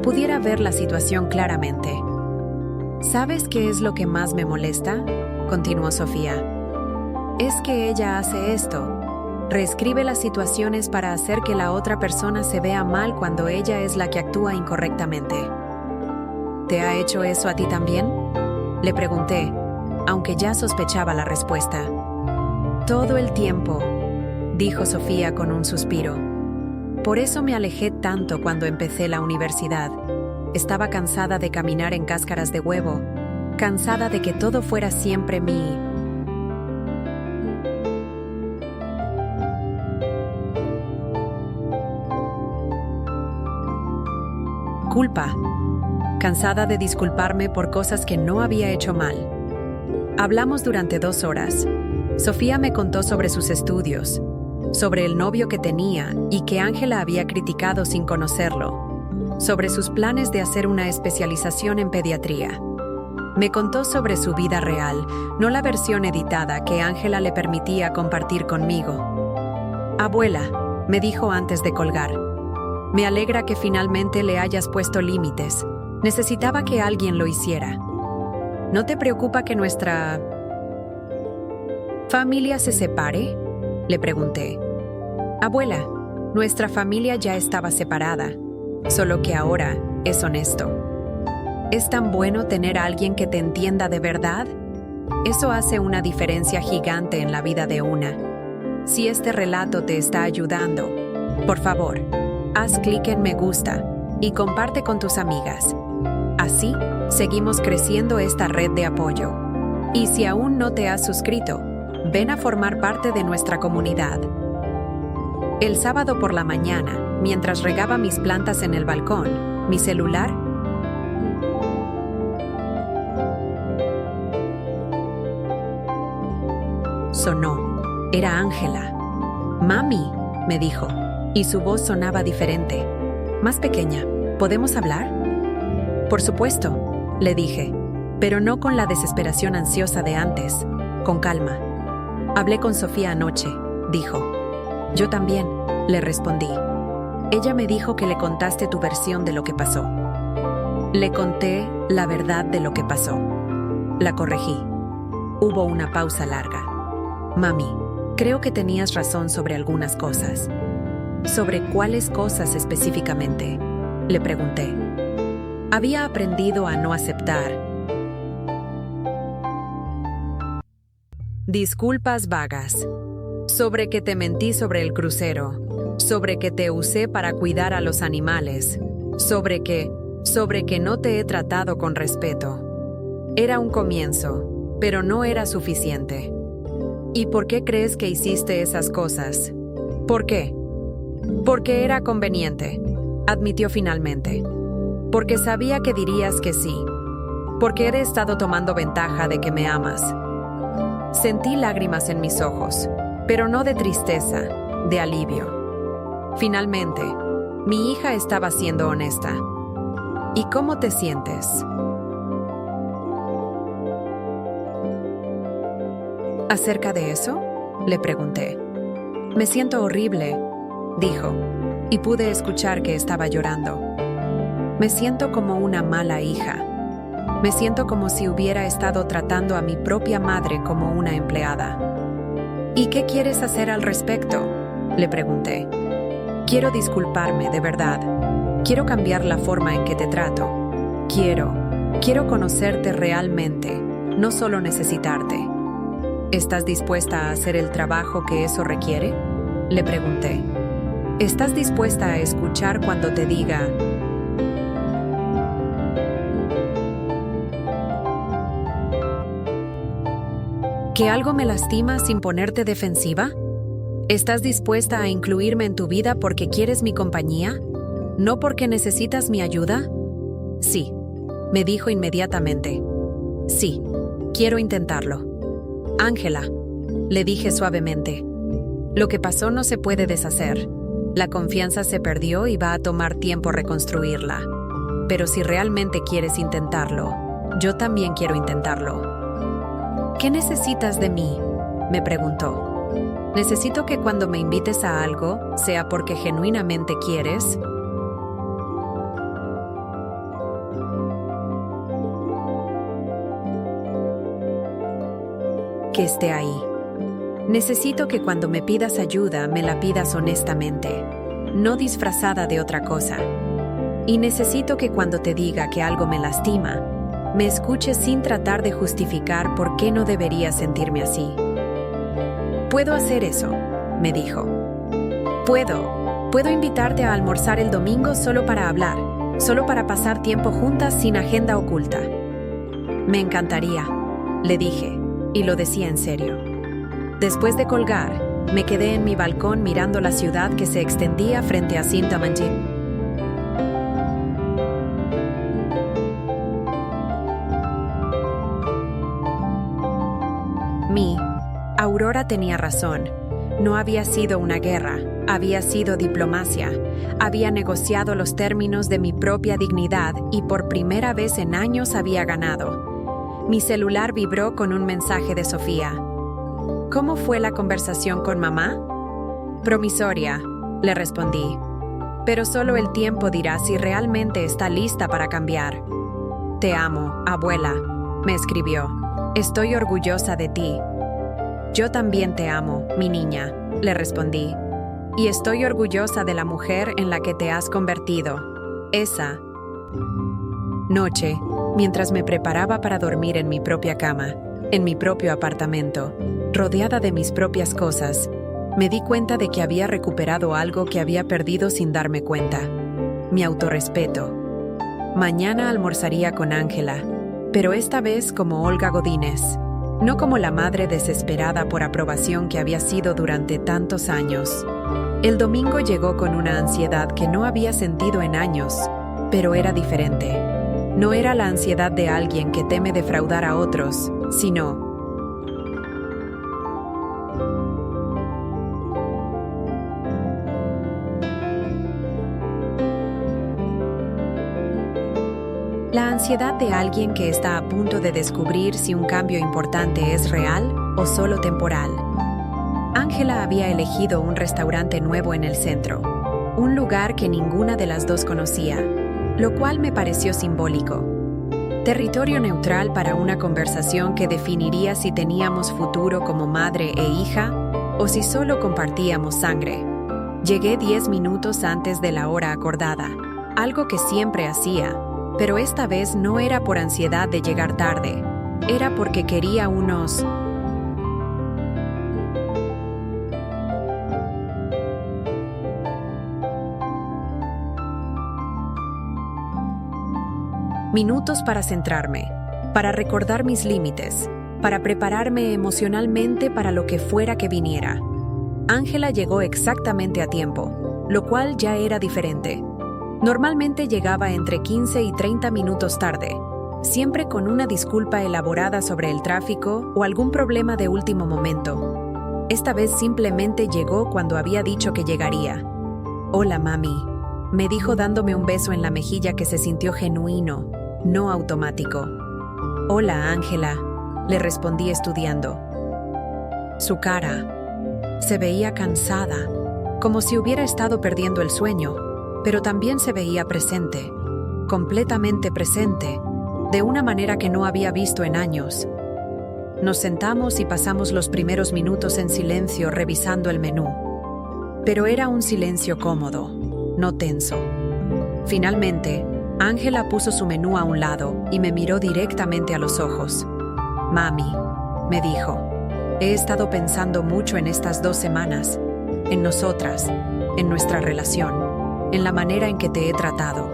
pudiera ver la situación claramente. ¿Sabes qué es lo que más me molesta?, continuó Sofía. Es que ella hace esto. Reescribe las situaciones para hacer que la otra persona se vea mal cuando ella es la que actúa incorrectamente. ¿Te ha hecho eso a ti también?, le pregunté, aunque ya sospechaba la respuesta. Todo el tiempo, dijo Sofía con un suspiro. Por eso me alejé tanto cuando empecé la universidad. Estaba cansada de caminar en cáscaras de huevo, cansada de que todo fuera siempre mi... culpa, cansada de disculparme por cosas que no había hecho mal. Hablamos durante 2 horas. Sofía me contó sobre sus estudios, sobre el novio que tenía y que Ángela había criticado sin conocerlo, sobre sus planes de hacer una especialización en pediatría. Me contó sobre su vida real, no la versión editada que Ángela le permitía compartir conmigo. Abuela, me dijo antes de colgar, me alegra que finalmente le hayas puesto límites. Necesitaba que alguien lo hiciera. ¿No te preocupa que nuestra familia se separe?, le pregunté. Abuela, nuestra familia ya estaba separada, solo que ahora es honesto. ¿Es tan bueno tener a alguien que te entienda de verdad? Eso hace una diferencia gigante en la vida de una. Si este relato te está ayudando, por favor, haz clic en me gusta y comparte con tus amigas. Así, seguimos creciendo esta red de apoyo. Y si aún no te has suscrito, ven a formar parte de nuestra comunidad. El sábado por la mañana, mientras regaba mis plantas en el balcón, mi celular sonó. Era Ángela. «Mami», me dijo, y su voz sonaba diferente, más pequeña. ¿Podemos hablar? Por supuesto, le dije, pero no con la desesperación ansiosa de antes, con calma. Hablé con Sofía anoche, dijo. Yo también, le respondí. Ella me dijo que le contaste tu versión de lo que pasó. Le conté la verdad de lo que pasó. La corregí. Hubo una pausa larga. Mami, creo que tenías razón sobre algunas cosas. ¿Sobre cuáles cosas específicamente?, le pregunté. Había aprendido a no aceptar disculpas vagas, sobre que te mentí sobre el crucero, sobre que te usé para cuidar a los animales, sobre que no te he tratado con respeto. Era un comienzo, pero no era suficiente. ¿Y por qué crees que hiciste esas cosas?, ¿Por qué? Porque era conveniente, admitió finalmente. Porque sabía que dirías que sí. Porque he estado tomando ventaja de que me amas. Sentí lágrimas en mis ojos, pero no de tristeza, de alivio. Finalmente, mi hija estaba siendo honesta. ¿Y cómo te sientes? ¿Acerca de eso? Le pregunté. Me siento horrible, dijo, y pude escuchar que estaba llorando. Me siento como una mala hija. Me siento como si hubiera estado tratando a mi propia madre como una empleada. ¿Y qué quieres hacer al respecto? Le pregunté. Quiero disculparme, de verdad. Quiero cambiar la forma en que te trato. Quiero conocerte realmente, no solo necesitarte. ¿Estás dispuesta a hacer el trabajo que eso requiere? Le pregunté. ¿Estás dispuesta a escuchar cuando te diga que algo me lastima sin ponerte defensiva? ¿Estás dispuesta a incluirme en tu vida porque quieres mi compañía? ¿No porque necesitas mi ayuda? Sí, me dijo inmediatamente. Sí, quiero intentarlo. Ángela, le dije suavemente. Lo que pasó no se puede deshacer. La confianza se perdió y va a tomar tiempo reconstruirla. Pero si realmente quieres intentarlo, yo también quiero intentarlo. ¿Qué necesitas de mí?, me preguntó. ¿Necesito que cuando me invites a algo, sea porque genuinamente quieres? Que esté ahí. Necesito que cuando me pidas ayuda, me la pidas honestamente, no disfrazada de otra cosa. Y necesito que cuando te diga que algo me lastima, me escuches sin tratar de justificar por qué no debería sentirme así. Puedo hacer eso, me dijo. Puedo invitarte a almorzar el domingo solo para hablar, solo para pasar tiempo juntas sin agenda oculta. Me encantaría, le dije, y lo decía en serio. Después de colgar, me quedé en mi balcón mirando la ciudad que se extendía frente a Sintamanji. Aurora tenía razón. No había sido una guerra, había sido diplomacia. Había negociado los términos de mi propia dignidad y por primera vez en años había ganado. Mi celular vibró con un mensaje de Sofía. ¿Cómo fue la conversación con mamá? Promisoria, le respondí. Pero solo el tiempo dirá si realmente está lista para cambiar. Te amo, abuela, me escribió. Estoy orgullosa de ti. Yo también te amo, mi niña, le respondí. Y estoy orgullosa de la mujer en la que te has convertido. Esa noche, mientras me preparaba para dormir en mi propia cama, en mi propio apartamento, rodeada de mis propias cosas, me di cuenta de que había recuperado algo que había perdido sin darme cuenta. Mi autorrespeto. Mañana almorzaría con Ángela, pero esta vez como Olga Godínez. No como la madre desesperada por aprobación que había sido durante tantos años. El domingo llegó con una ansiedad que no había sentido en años, pero era diferente. No era la ansiedad de alguien que teme defraudar a otros, sino la ansiedad de alguien que está a punto de descubrir si un cambio importante es real o solo temporal. Ángela había elegido un restaurante nuevo en el centro, un lugar que ninguna de las dos conocía, lo cual me pareció simbólico. Territorio neutral para una conversación que definiría si teníamos futuro como madre e hija o si solo compartíamos sangre. Llegué 10 minutos antes de la hora acordada, algo que siempre hacía. Pero esta vez no era por ansiedad de llegar tarde, era porque quería unos minutos para centrarme, para recordar mis límites, para prepararme emocionalmente para lo que fuera que viniera. Ángela llegó exactamente a tiempo, lo cual ya era diferente. Normalmente llegaba entre 15 y 30 minutos tarde, siempre con una disculpa elaborada sobre el tráfico o algún problema de último momento. Esta vez simplemente llegó cuando había dicho que llegaría. «Hola, mami», me dijo dándome un beso en la mejilla que se sintió genuino, no automático. «Hola, Ángela», le respondí estudiando. Su cara se veía cansada, como si hubiera estado perdiendo el sueño, pero también se veía presente, completamente presente, de una manera que no había visto en años. Nos sentamos y pasamos los primeros minutos en silencio revisando el menú. Pero era un silencio cómodo, no tenso. Finalmente, Ángela puso su menú a un lado y me miró directamente a los ojos. «Mami», me dijo, «he estado pensando mucho en estas 2 semanas, en nosotras, en nuestra relación, en la manera en que te he tratado.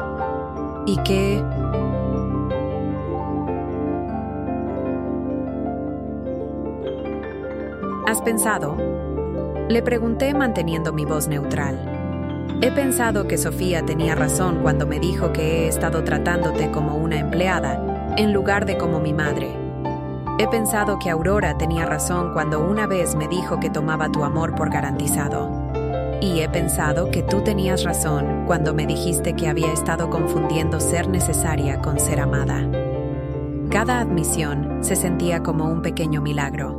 Y que... ¿has pensado?», le pregunté manteniendo mi voz neutral. «He pensado que Sofía tenía razón cuando me dijo que he estado tratándote como una empleada, en lugar de como mi madre. He pensado que Aurora tenía razón cuando una vez me dijo que tomaba tu amor por garantizado. Y he pensado que tú tenías razón cuando me dijiste que había estado confundiendo ser necesaria con ser amada». Cada admisión se sentía como un pequeño milagro.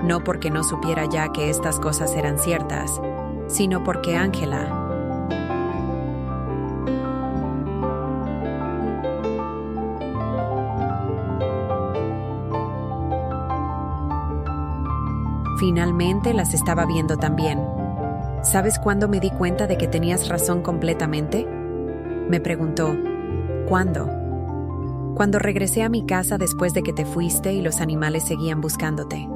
No porque no supiera ya que estas cosas eran ciertas, sino porque Ángela... finalmente las estaba viendo también. «¿Sabes cuándo me di cuenta de que tenías razón completamente?», me preguntó. «¿Cuándo?». «Cuando regresé a mi casa después de que te fuiste y los animales seguían buscándote.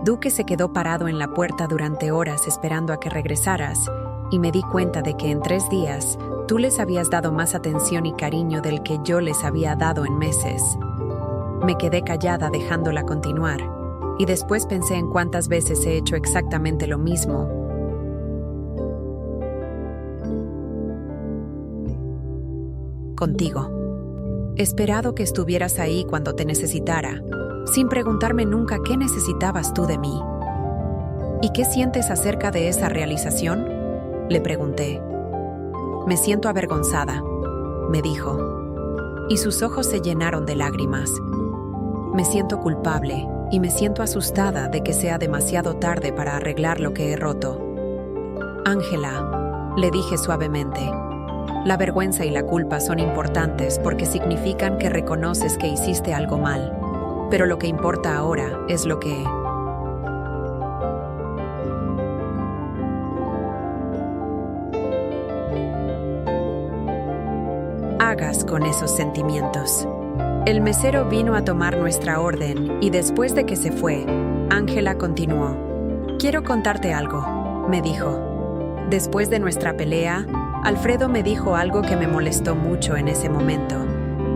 Duque se quedó parado en la puerta durante horas esperando a que regresaras y me di cuenta de que en 3 días tú les habías dado más atención y cariño del que yo les había dado en meses». Me quedé callada dejándola continuar y después pensé en cuántas veces he hecho exactamente lo mismo. Contigo. Esperado que estuvieras ahí cuando te necesitara, sin preguntarme nunca qué necesitabas tú de mí. «¿Y qué sientes acerca de esa realización?», le pregunté. «Me siento avergonzada», me dijo, y sus ojos se llenaron de lágrimas. «Me siento culpable y me siento asustada de que sea demasiado tarde para arreglar lo que he roto». «Ángela», le dije suavemente, «la vergüenza y la culpa son importantes porque significan que reconoces que hiciste algo mal. Pero lo que importa ahora es lo que... hagas con esos sentimientos». El mesero vino a tomar nuestra orden y después de que se fue, Ángela continuó. «Quiero contarte algo», me dijo. «Después de nuestra pelea, Alfredo me dijo algo que me molestó mucho en ese momento,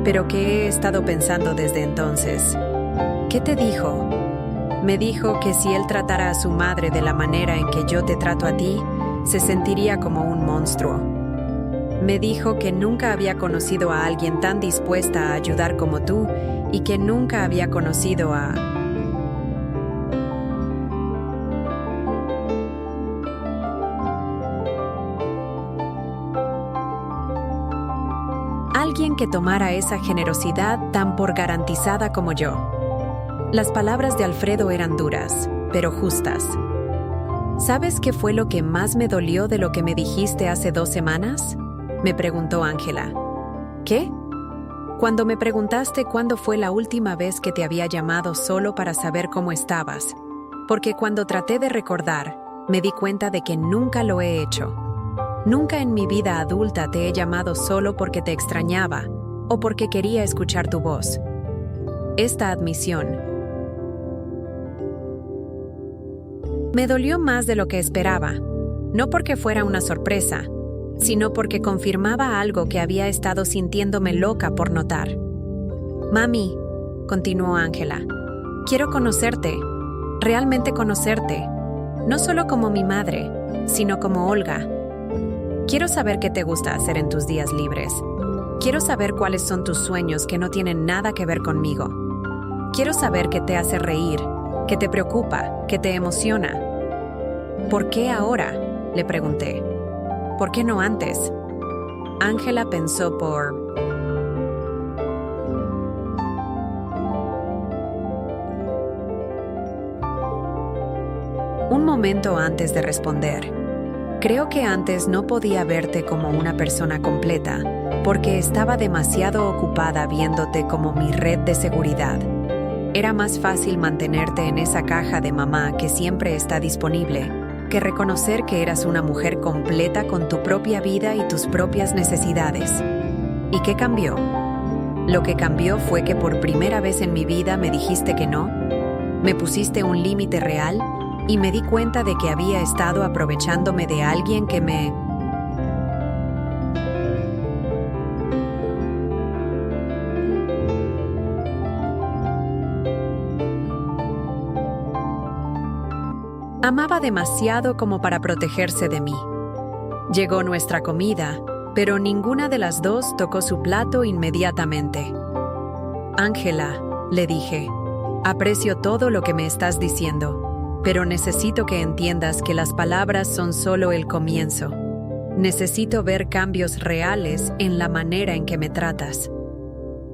pero que he estado pensando desde entonces». «¿Qué te dijo?». «Me dijo que si él tratara a su madre de la manera en que yo te trato a ti, se sentiría como un monstruo. Me dijo que nunca había conocido a alguien tan dispuesta a ayudar como tú y que nunca había conocido a... alguien que tomara esa generosidad tan por garantizada como yo». Las palabras de Alfredo eran duras, pero justas. «¿Sabes qué fue lo que más me dolió de lo que me dijiste hace 2 semanas?», me preguntó Ángela. «¿Qué?». «Cuando me preguntaste cuándo fue la última vez que te había llamado solo para saber cómo estabas, porque cuando traté de recordar, me di cuenta de que nunca lo he hecho. Nunca en mi vida adulta te he llamado solo porque te extrañaba o porque quería escuchar tu voz». Esta admisión me dolió más de lo que esperaba, no porque fuera una sorpresa, sino porque confirmaba algo que había estado sintiéndome loca por notar. «Mami», continuó Ángela, «quiero conocerte, realmente conocerte. no solo como mi madre, sino como Olga. Quiero saber qué te gusta hacer en tus días libres. Quiero saber cuáles son tus sueños que no tienen nada que ver conmigo. Quiero saber qué te hace reír, qué te preocupa, qué te emociona. ¿Por qué ahora?, le pregunté. ¿Por qué no antes? Ángela pensó por un momento antes de responder. Creo que antes no podía verte como una persona completa, porque estaba demasiado ocupada viéndote como mi red de seguridad. Era más fácil mantenerte en esa caja de mamá que siempre está disponible, que reconocer que eras una mujer completa con tu propia vida y tus propias necesidades. ¿Y qué cambió? Lo que cambió fue que por primera vez en mi vida me dijiste que no, me pusiste un límite real y me di cuenta de que había estado aprovechándome de alguien que me... amaba demasiado como para protegerse de mí. Llegó nuestra comida, pero ninguna de las dos tocó su plato inmediatamente. Ángela, le dije, aprecio todo lo que me estás diciendo, pero necesito que entiendas que las palabras son solo el comienzo. Necesito ver cambios reales en la manera en que me tratas.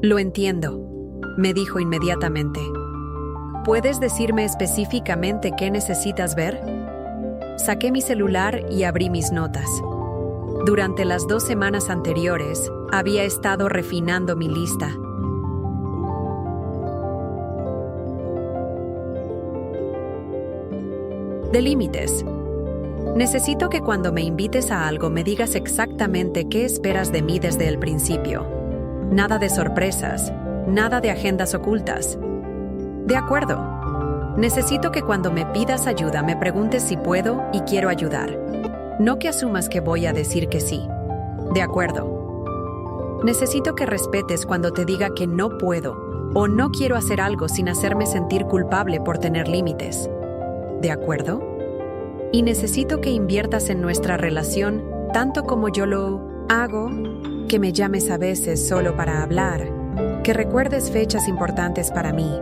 Lo entiendo, me dijo inmediatamente. ¿Puedes decirme específicamente qué necesitas ver? Saqué mi celular y abrí mis notas. Durante las 2 semanas anteriores, había estado refinando mi lista. De límites. Necesito que cuando me invites a algo me digas exactamente qué esperas de mí desde el principio. Nada de sorpresas, nada de agendas ocultas. De acuerdo. Necesito que cuando me pidas ayuda me preguntes si puedo y quiero ayudar. No que asumas que voy a decir que sí. De acuerdo. Necesito que respetes cuando te diga que no puedo o no quiero hacer algo sin hacerme sentir culpable por tener límites. ¿De acuerdo? Y necesito que inviertas en nuestra relación tanto como yo lo hago, que me llames a veces solo para hablar, que recuerdes fechas importantes para mí,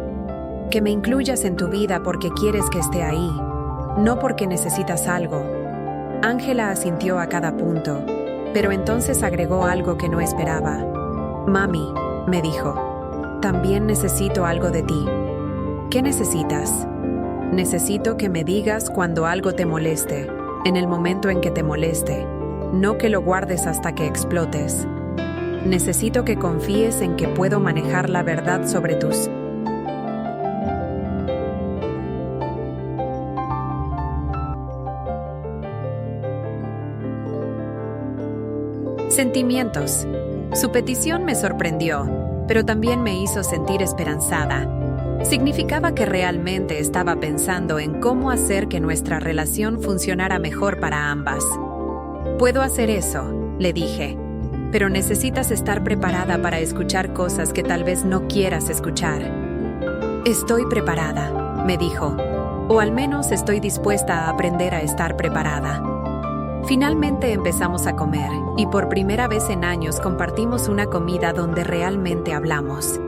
que me incluyas en tu vida porque quieres que esté ahí, no porque necesitas algo. Ángela asintió a cada punto, pero entonces agregó algo que no esperaba. Mami, me dijo, también necesito algo de ti. ¿Qué necesitas? Necesito que me digas cuando algo te moleste, en el momento en que te moleste, no que lo guardes hasta que explotes. Necesito que confíes en que puedo manejar la verdad sobre tus sentimientos. Su petición me sorprendió, pero también me hizo sentir esperanzada. Significaba que realmente estaba pensando en cómo hacer que nuestra relación funcionara mejor para ambas. Puedo hacer eso, le dije, pero necesitas estar preparada para escuchar cosas que tal vez no quieras escuchar. Estoy preparada, me dijo, o al menos estoy dispuesta a aprender a estar preparada. Finalmente empezamos a comer, y por primera vez en años compartimos una comida donde realmente hablamos.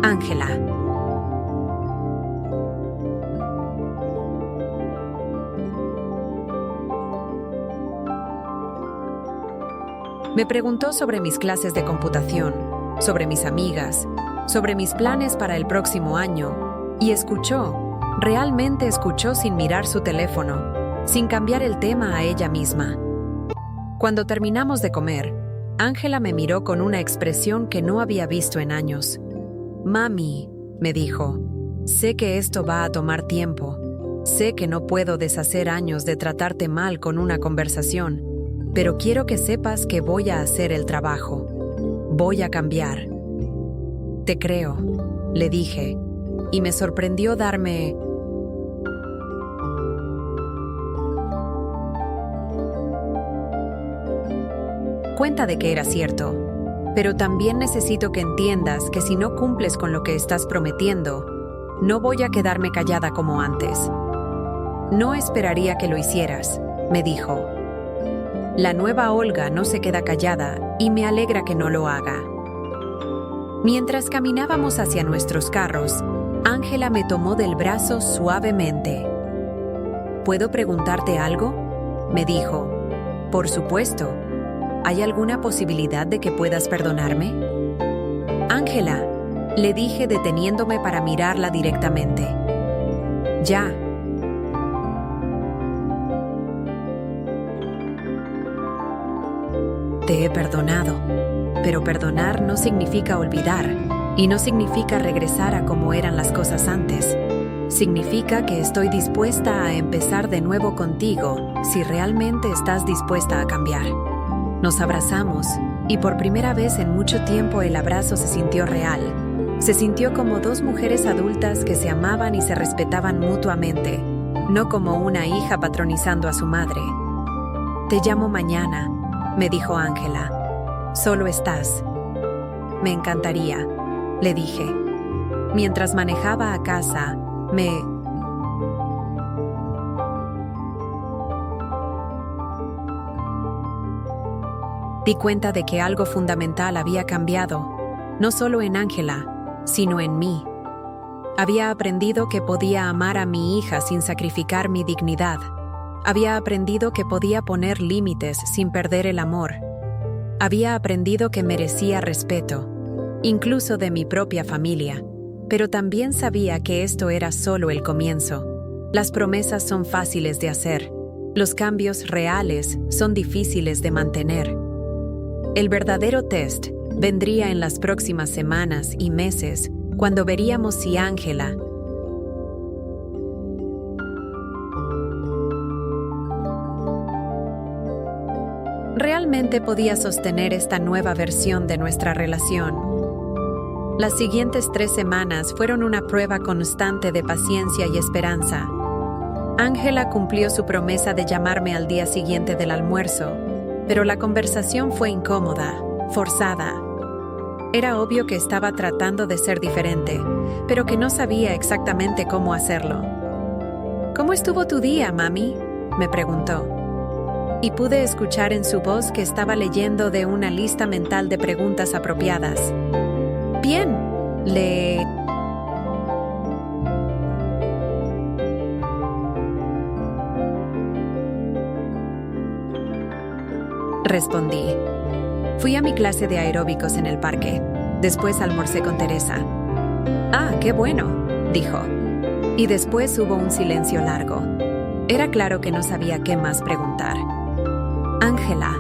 Ángela. Me preguntó sobre mis clases de computación, sobre mis amigas, sobre mis planes para el próximo año, y realmente escuchó sin mirar su teléfono, sin cambiar el tema a ella misma. Cuando terminamos de comer, Ángela me miró con una expresión que no había visto en años. Mami, me dijo, sé que esto va a tomar tiempo. Sé que no puedo deshacer años de tratarte mal con una conversación, pero quiero que sepas que voy a hacer el trabajo. Voy a cambiar. Te creo, le dije, y me sorprendió darme cuenta de que era cierto, pero también necesito que entiendas que si no cumples con lo que estás prometiendo, no voy a quedarme callada como antes. No esperaría que lo hicieras, me dijo. La nueva Olga no se queda callada y me alegra que no lo haga. Mientras caminábamos hacia nuestros carros, Ángela me tomó del brazo suavemente. ¿Puedo preguntarte algo?, me dijo. Por supuesto. ¿Hay alguna posibilidad de que puedas perdonarme? Ángela, le dije deteniéndome para mirarla directamente. Ya. Te he perdonado, pero perdonar no significa olvidar y no significa regresar a como eran las cosas antes. Significa que estoy dispuesta a empezar de nuevo contigo si realmente estás dispuesta a cambiar. Nos abrazamos y por primera vez en mucho tiempo el abrazo se sintió real. Se sintió como dos mujeres adultas que se amaban y se respetaban mutuamente, no como una hija patronizando a su madre. Te llamo mañana, me dijo Ángela. ¿Solo estás? Me encantaría, le dije. Mientras manejaba a casa, me di cuenta de que algo fundamental había cambiado, no solo en Ángela, sino en mí. Había aprendido que podía amar a mi hija sin sacrificar mi dignidad. Había aprendido que podía poner límites sin perder el amor. Había aprendido que merecía respeto, incluso de mi propia familia. Pero también sabía que esto era solo el comienzo. Las promesas son fáciles de hacer. Los cambios reales son difíciles de mantener. El verdadero test vendría en las próximas semanas y meses, cuando veríamos si Ángela realmente podía sostener esta nueva versión de nuestra relación. Las siguientes 3 semanas fueron una prueba constante de paciencia y esperanza. Ángela cumplió su promesa de llamarme al día siguiente del almuerzo, pero la conversación fue incómoda, forzada. Era obvio que estaba tratando de ser diferente, pero que no sabía exactamente cómo hacerlo. ¿Cómo estuvo tu día, mami?, me preguntó. Y pude escuchar en su voz que estaba leyendo de una lista mental de preguntas apropiadas. Bien, le respondí. Fui a mi clase de aeróbicos en el parque. Después almorcé con Teresa. Ah, qué bueno, dijo. Y después hubo un silencio largo. Era claro que no sabía qué más preguntar. Ángela,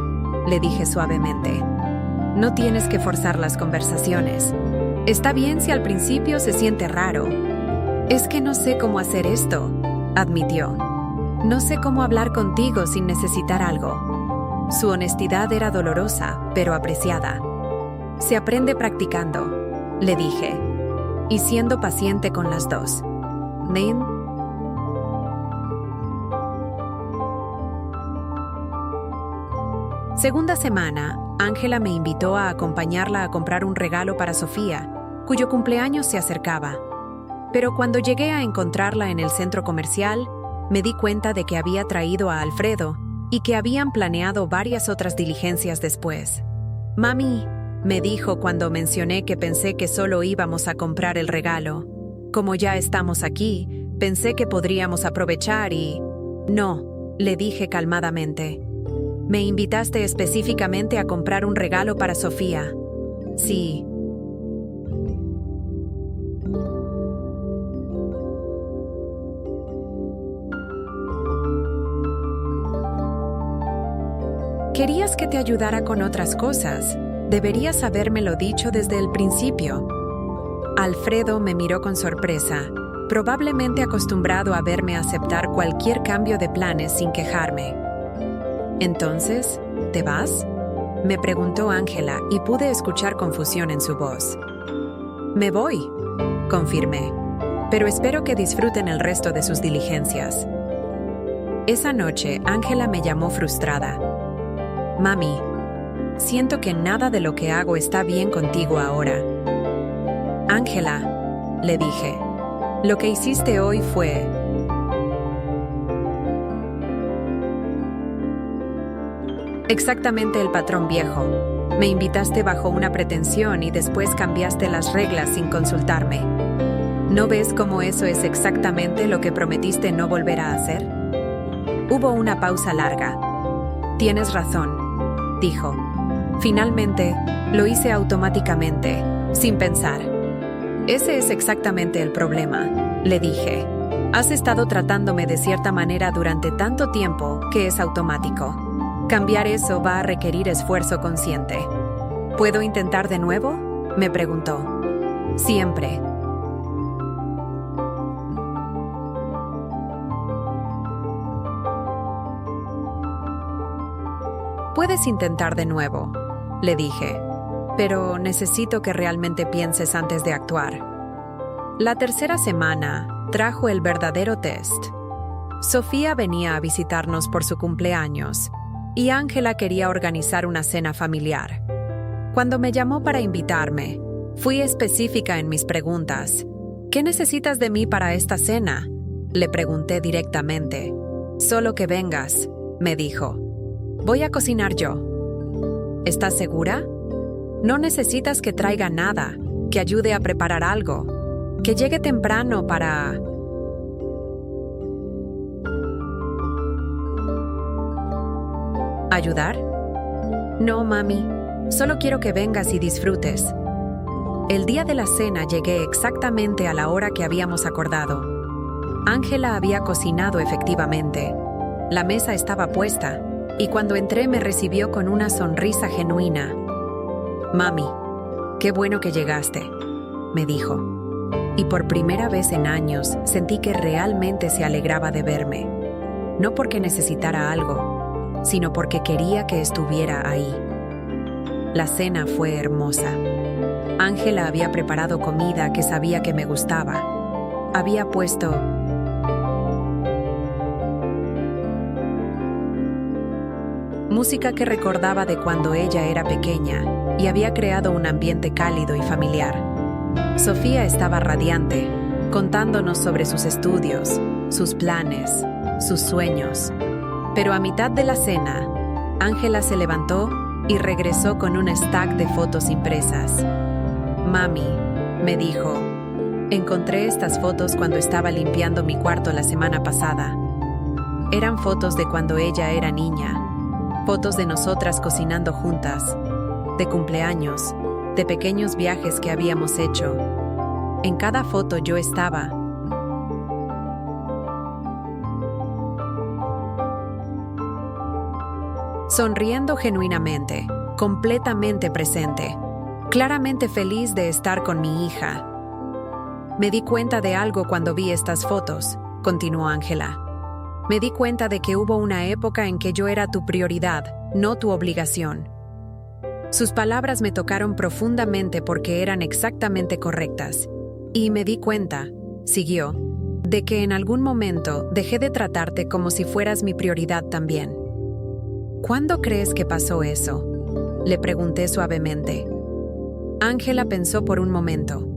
le dije suavemente, no tienes que forzar las conversaciones. Está bien si al principio se siente raro. Es que no sé cómo hacer esto, admitió. No sé cómo hablar contigo sin necesitar algo. Su honestidad era dolorosa, pero apreciada. Se aprende practicando, le dije, y siendo paciente con las dos. Nen. Segunda semana, Ángela me invitó a acompañarla a comprar un regalo para Sofía, cuyo cumpleaños se acercaba. Pero cuando llegué a encontrarla en el centro comercial, me di cuenta de que había traído a Alfredo y que habían planeado varias otras diligencias después. Mami, me dijo cuando mencioné que pensé que solo íbamos a comprar el regalo. Como ya estamos aquí, pensé que podríamos aprovechar y... No, le dije calmadamente. Me invitaste específicamente a comprar un regalo para Sofía. Sí. Querías que te ayudara con otras cosas. Deberías habérmelo dicho desde el principio. Alfredo me miró con sorpresa, probablemente acostumbrado a verme aceptar cualquier cambio de planes sin quejarme. ¿Entonces, te vas?, me preguntó Ángela y pude escuchar confusión en su voz. Me voy, confirmé, pero espero que disfruten el resto de sus diligencias. Esa noche, Ángela me llamó frustrada. Mami, siento que nada de lo que hago está bien contigo ahora. Ángela, le dije, lo que hiciste hoy fue... Exactamente el patrón viejo. Me invitaste bajo una pretensión y después cambiaste las reglas sin consultarme. ¿No ves cómo eso es exactamente lo que prometiste no volver a hacer? Hubo una pausa larga. Tienes razón, dijo. Finalmente, lo hice automáticamente, sin pensar. Ese es exactamente el problema, le dije. Has estado tratándome de cierta manera durante tanto tiempo que es automático. Cambiar eso va a requerir esfuerzo consciente. ¿Puedo intentar de nuevo?, me preguntó. Siempre. Puedes intentar de nuevo, le dije, pero necesito que realmente pienses antes de actuar. La tercera semana trajo el verdadero test. Sofía venía a visitarnos por su cumpleaños y Ángela quería organizar una cena familiar. Cuando me llamó para invitarme, fui específica en mis preguntas. ¿Qué necesitas de mí para esta cena?, le pregunté directamente. Solo que vengas, me dijo. Voy a cocinar yo. ¿Estás segura? No necesitas que traiga nada, que ayude a preparar algo, que llegue temprano para... ¿Ayudar? No, mami. Solo quiero que vengas y disfrutes. El día de la cena llegué exactamente a la hora que habíamos acordado. Ángela había cocinado efectivamente. La mesa estaba puesta, y cuando entré me recibió con una sonrisa genuina. Mami, qué bueno que llegaste, me dijo. Y por primera vez en años sentí que realmente se alegraba de verme. No porque necesitara algo, sino porque quería que estuviera ahí. La cena fue hermosa. Ángela había preparado comida que sabía que me gustaba. Había puesto música que recordaba de cuando ella era pequeña y había creado un ambiente cálido y familiar. Sofía estaba radiante, contándonos sobre sus estudios, sus planes, sus sueños. Pero a mitad de la cena, Ángela se levantó y regresó con un stack de fotos impresas. Mami, me dijo, encontré estas fotos cuando estaba limpiando mi cuarto la semana pasada. Eran fotos de cuando ella era niña. Fotos de nosotras cocinando juntas, de cumpleaños, de pequeños viajes que habíamos hecho. En cada foto yo estaba. Sonriendo genuinamente, completamente presente, claramente feliz de estar con mi hija. Me di cuenta de algo cuando vi estas fotos, continuó Ángela. Me di cuenta de que hubo una época en que yo era tu prioridad, no tu obligación. Sus palabras me tocaron profundamente porque eran exactamente correctas. Y me di cuenta, siguió, de que en algún momento dejé de tratarte como si fueras mi prioridad también. ¿Cuándo crees que pasó eso?, le pregunté suavemente. Ángela pensó por un momento.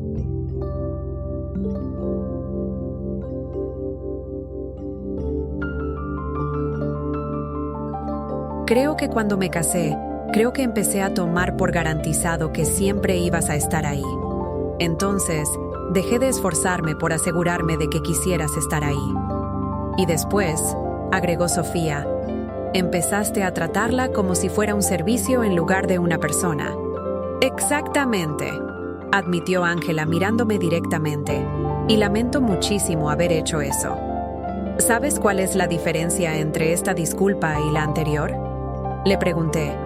Creo que cuando me casé, creo que empecé a tomar por garantizado que siempre ibas a estar ahí. Entonces, dejé de esforzarme por asegurarme de que quisieras estar ahí. Y después, agregó Sofía, empezaste a tratarla como si fuera un servicio en lugar de una persona. Exactamente, admitió Ángela mirándome directamente. Y lamento muchísimo haber hecho eso. ¿Sabes cuál es la diferencia entre esta disculpa y la anterior?, le pregunté.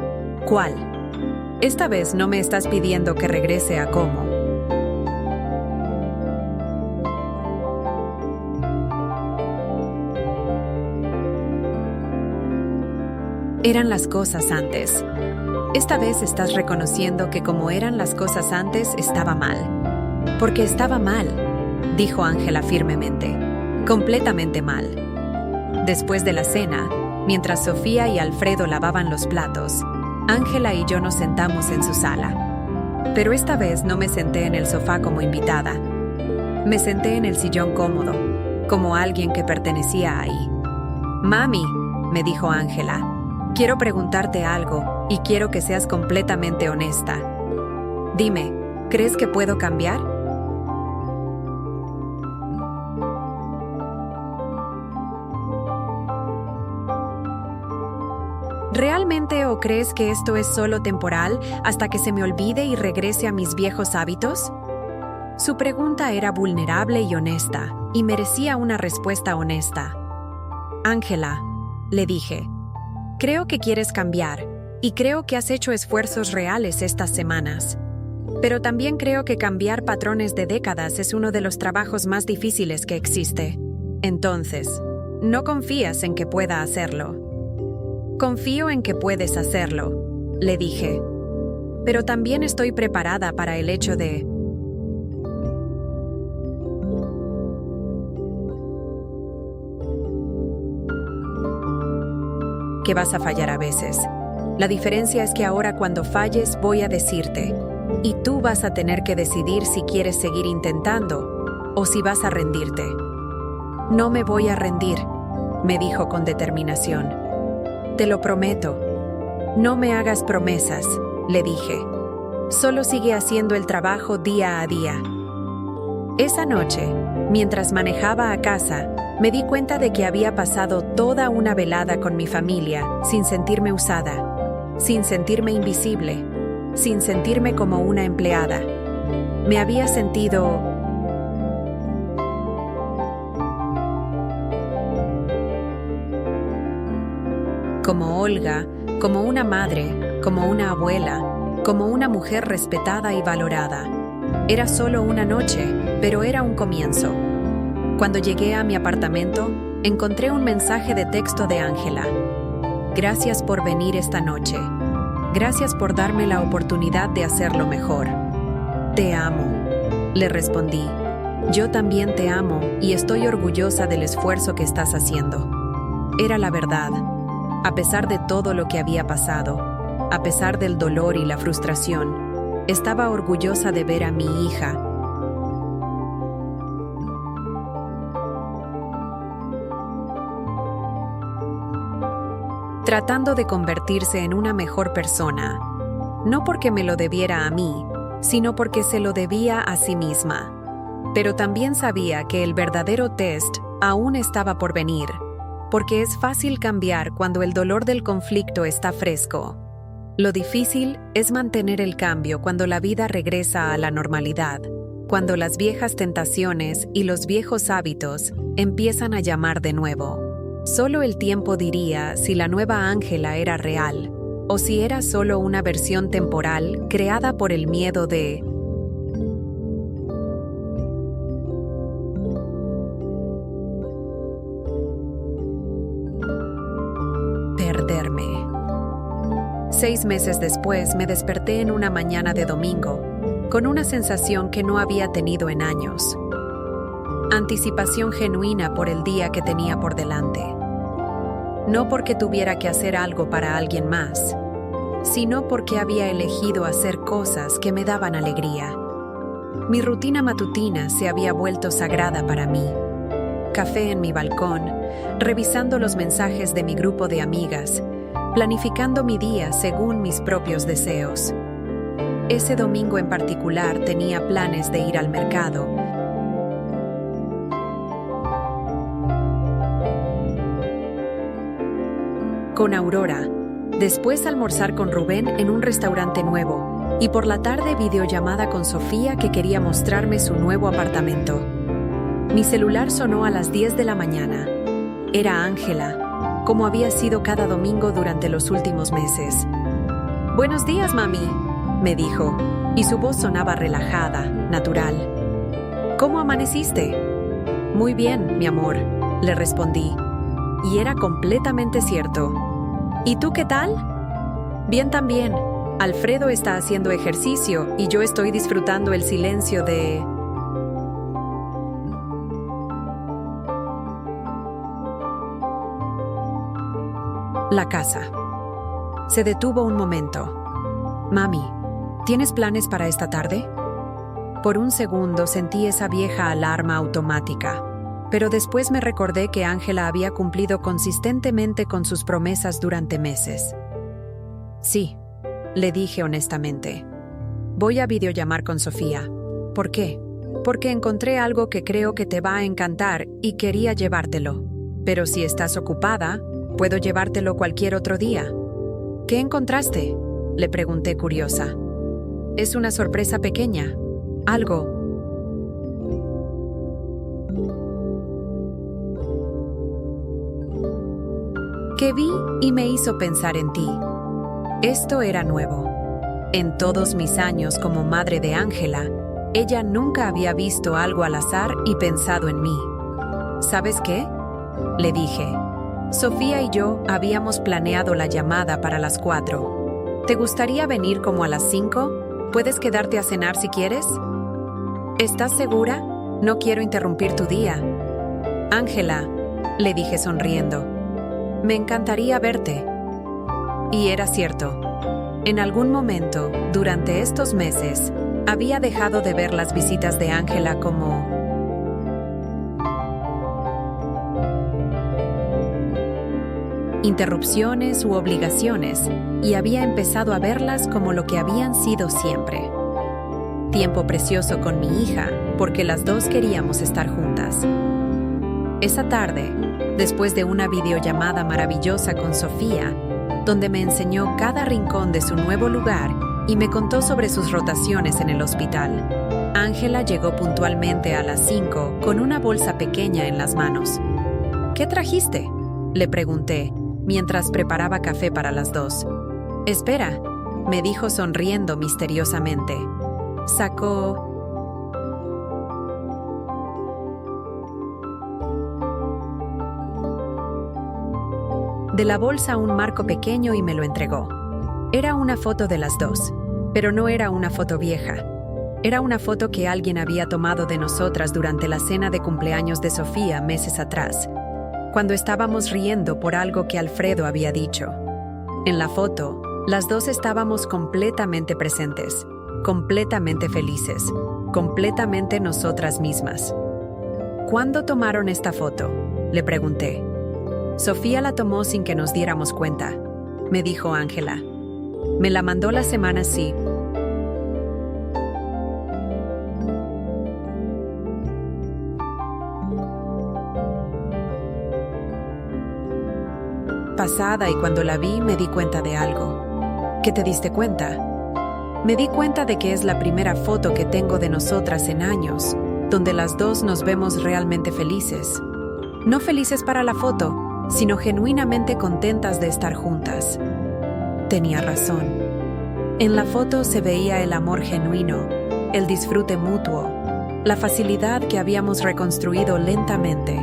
¿Cuál? Esta vez no me estás pidiendo que regrese a cómo. Eran las cosas antes. Esta vez estás reconociendo que como eran las cosas antes estaba mal. Porque estaba mal, dijo Ángela firmemente. Completamente mal. Después de la cena, mientras Sofía y Alfredo lavaban los platos, Ángela y yo nos sentamos en su sala. Pero esta vez no me senté en el sofá como invitada. Me senté en el sillón cómodo, como alguien que pertenecía ahí. Mami, me dijo Ángela, Quiero preguntarte algo y quiero que seas completamente honesta. Dime, ¿crees que puedo cambiar? ¿Realmente o crees que esto es solo temporal hasta que se me olvide y regrese a mis viejos hábitos? Su pregunta era vulnerable y honesta, y merecía una respuesta honesta. Ángela, le dije, creo que quieres cambiar, y creo que has hecho esfuerzos reales estas semanas. Pero también creo que cambiar patrones de décadas es uno de los trabajos más difíciles que existe. Entonces, ¿no confías en que pueda hacerlo? Confío en que puedes hacerlo, le dije. Pero también estoy preparada para el hecho de... que vas a fallar a veces. La diferencia es que ahora cuando falles voy a decirte, y tú vas a tener que decidir si quieres seguir intentando o si vas a rendirte. No me voy a rendir, me dijo con determinación. Te lo prometo. No me hagas promesas, le dije. Solo sigue haciendo el trabajo día a día. Esa noche, mientras manejaba a casa, me di cuenta de que había pasado toda una velada con mi familia sin sentirme usada, sin sentirme invisible, sin sentirme como una empleada. Me había sentido... como Olga, como una madre, como una abuela, como una mujer respetada y valorada. Era solo una noche, pero era un comienzo. Cuando llegué a mi apartamento, encontré un mensaje de texto de Ángela. Gracias por venir esta noche. Gracias por darme la oportunidad de hacerlo mejor. Te amo, le respondí. Yo también te amo y estoy orgullosa del esfuerzo que estás haciendo. Era la verdad. A pesar de todo lo que había pasado, a pesar del dolor y la frustración, estaba orgullosa de ver a mi hija. Tratando de convertirse en una mejor persona, no porque me lo debiera a mí, sino porque se lo debía a sí misma. Pero también sabía que el verdadero test aún estaba por venir, porque es fácil cambiar cuando el dolor del conflicto está fresco. Lo difícil es mantener el cambio cuando la vida regresa a la normalidad, cuando las viejas tentaciones y los viejos hábitos empiezan a llamar de nuevo. Solo el tiempo diría si la nueva Ángela era real, o si era solo una versión temporal creada por el miedo de... perderme. 6 meses después me desperté en una mañana de domingo, con una sensación que no había tenido en años. Anticipación genuina por el día que tenía por delante. No porque tuviera que hacer algo para alguien más, sino porque había elegido hacer cosas que me daban alegría. Mi rutina matutina se había vuelto sagrada para mí. Café en mi balcón, revisando los mensajes de mi grupo de amigas, planificando mi día según mis propios deseos. Ese domingo en particular tenía planes de ir al mercado. Con Aurora, después almorzar con Rubén en un restaurante nuevo y por la tarde videollamada con Sofía que quería mostrarme su nuevo apartamento. Mi celular sonó a las 10 de la mañana. Era Ángela, como había sido cada domingo durante los últimos meses. «Buenos días, mami», me dijo, y su voz sonaba relajada, natural. «¿Cómo amaneciste?» «Muy bien, mi amor», le respondí. Y era completamente cierto. «¿Y tú qué tal?» «Bien también. Alfredo está haciendo ejercicio y yo estoy disfrutando el silencio de...» La casa. Se detuvo un momento. «Mami, ¿tienes planes para esta tarde?» Por un segundo sentí esa vieja alarma automática. pero después me recordé que Ángela había cumplido consistentemente con sus promesas durante meses. Sí, le dije honestamente. Voy a videollamar con Sofía. ¿Por qué? Porque encontré algo que creo que te va a encantar y quería llevártelo. Pero si estás ocupada, puedo llevártelo cualquier otro día. ¿Qué encontraste?, le pregunté curiosa. Es una sorpresa pequeña. Algo. Que vi y me hizo pensar en ti. Esto era nuevo. En todos mis años como madre de Ángela, ella nunca había visto algo al azar y pensado en mí. ¿Sabes qué?, le dije. Sofía y yo habíamos planeado la llamada para las 4. ¿Te gustaría venir como a las 5? ¿Puedes quedarte a cenar si quieres? ¿Estás segura? No quiero interrumpir tu día. Ángela, le dije sonriendo, me encantaría verte. Y era cierto. En algún momento, durante estos meses, había dejado de ver las visitas de Ángela como interrupciones u obligaciones, y había empezado a verlas como lo que habían sido siempre. Tiempo precioso con mi hija, porque las dos queríamos estar juntas. Esa tarde, después de una videollamada maravillosa con Sofía, donde me enseñó cada rincón de su nuevo lugar y me contó sobre sus rotaciones en el hospital, Ángela llegó puntualmente a las 5 con una bolsa pequeña en las manos. ¿Qué trajiste?, le pregunté, mientras preparaba café para las 2. Espera, me dijo sonriendo misteriosamente. Sacó de la bolsa un marco pequeño y me lo entregó. Era una foto de las dos, pero no era una foto vieja. Era una foto que alguien había tomado de nosotras durante la cena de cumpleaños de Sofía meses atrás, cuando estábamos riendo por algo que Alfredo había dicho. En la foto, las dos estábamos completamente presentes, completamente felices, completamente nosotras mismas. ¿Cuándo tomaron esta foto?, le pregunté. Sofía la tomó sin que nos diéramos cuenta, me dijo Ángela. Me la mandó la semana sí. Pasada, y cuando la vi me di cuenta de algo. ¿Qué te diste cuenta? Me di cuenta de que es la primera foto que tengo de nosotras en años, donde las dos nos vemos realmente felices. No felices para la foto, sino genuinamente contentas de estar juntas. Tenía razón. En la foto se veía el amor genuino, el disfrute mutuo, la facilidad que habíamos reconstruido lentamente.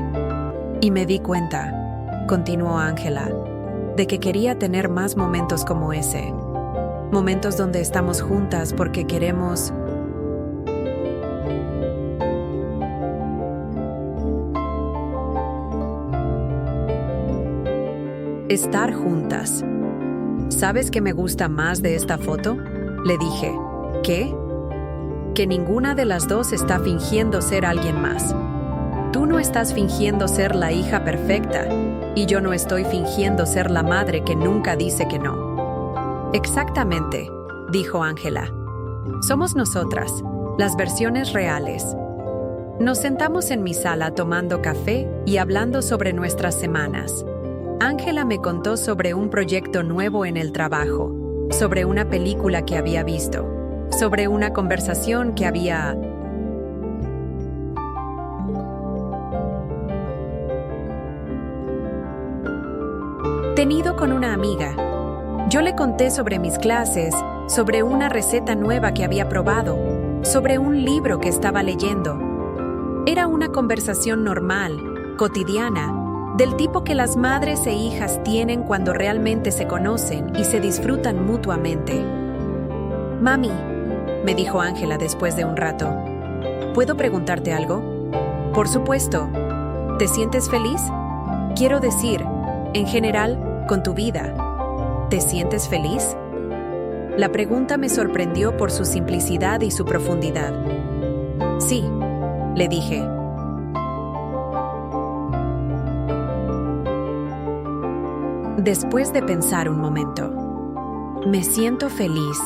Y me di cuenta, continuó Ángela, de que quería tener más momentos como ese. Momentos donde estamos juntas porque queremos estar juntas. ¿Sabes qué me gusta más de esta foto?, le dije. ¿Qué? Que ninguna de las dos está fingiendo ser alguien más. Tú no estás fingiendo ser la hija perfecta, y yo no estoy fingiendo ser la madre que nunca dice que no. Exactamente, dijo Ángela. Somos nosotras, las versiones reales. Nos sentamos en mi sala tomando café y hablando sobre nuestras semanas. Ángela me contó sobre un proyecto nuevo en el trabajo, sobre una película que había visto, sobre una conversación que había tenido con una amiga. Yo le conté sobre mis clases, sobre una receta nueva que había probado, sobre un libro que estaba leyendo. Era una conversación normal, cotidiana, del tipo que las madres e hijas tienen cuando realmente se conocen y se disfrutan mutuamente. Mami, me dijo Ángela después de un rato, ¿puedo preguntarte algo? Por supuesto. ¿Te sientes feliz? Quiero decir, en general, con tu vida. ¿Te sientes feliz? La pregunta me sorprendió por su simplicidad y su profundidad. Sí, le dije. después de pensar un momento. Me siento feliz,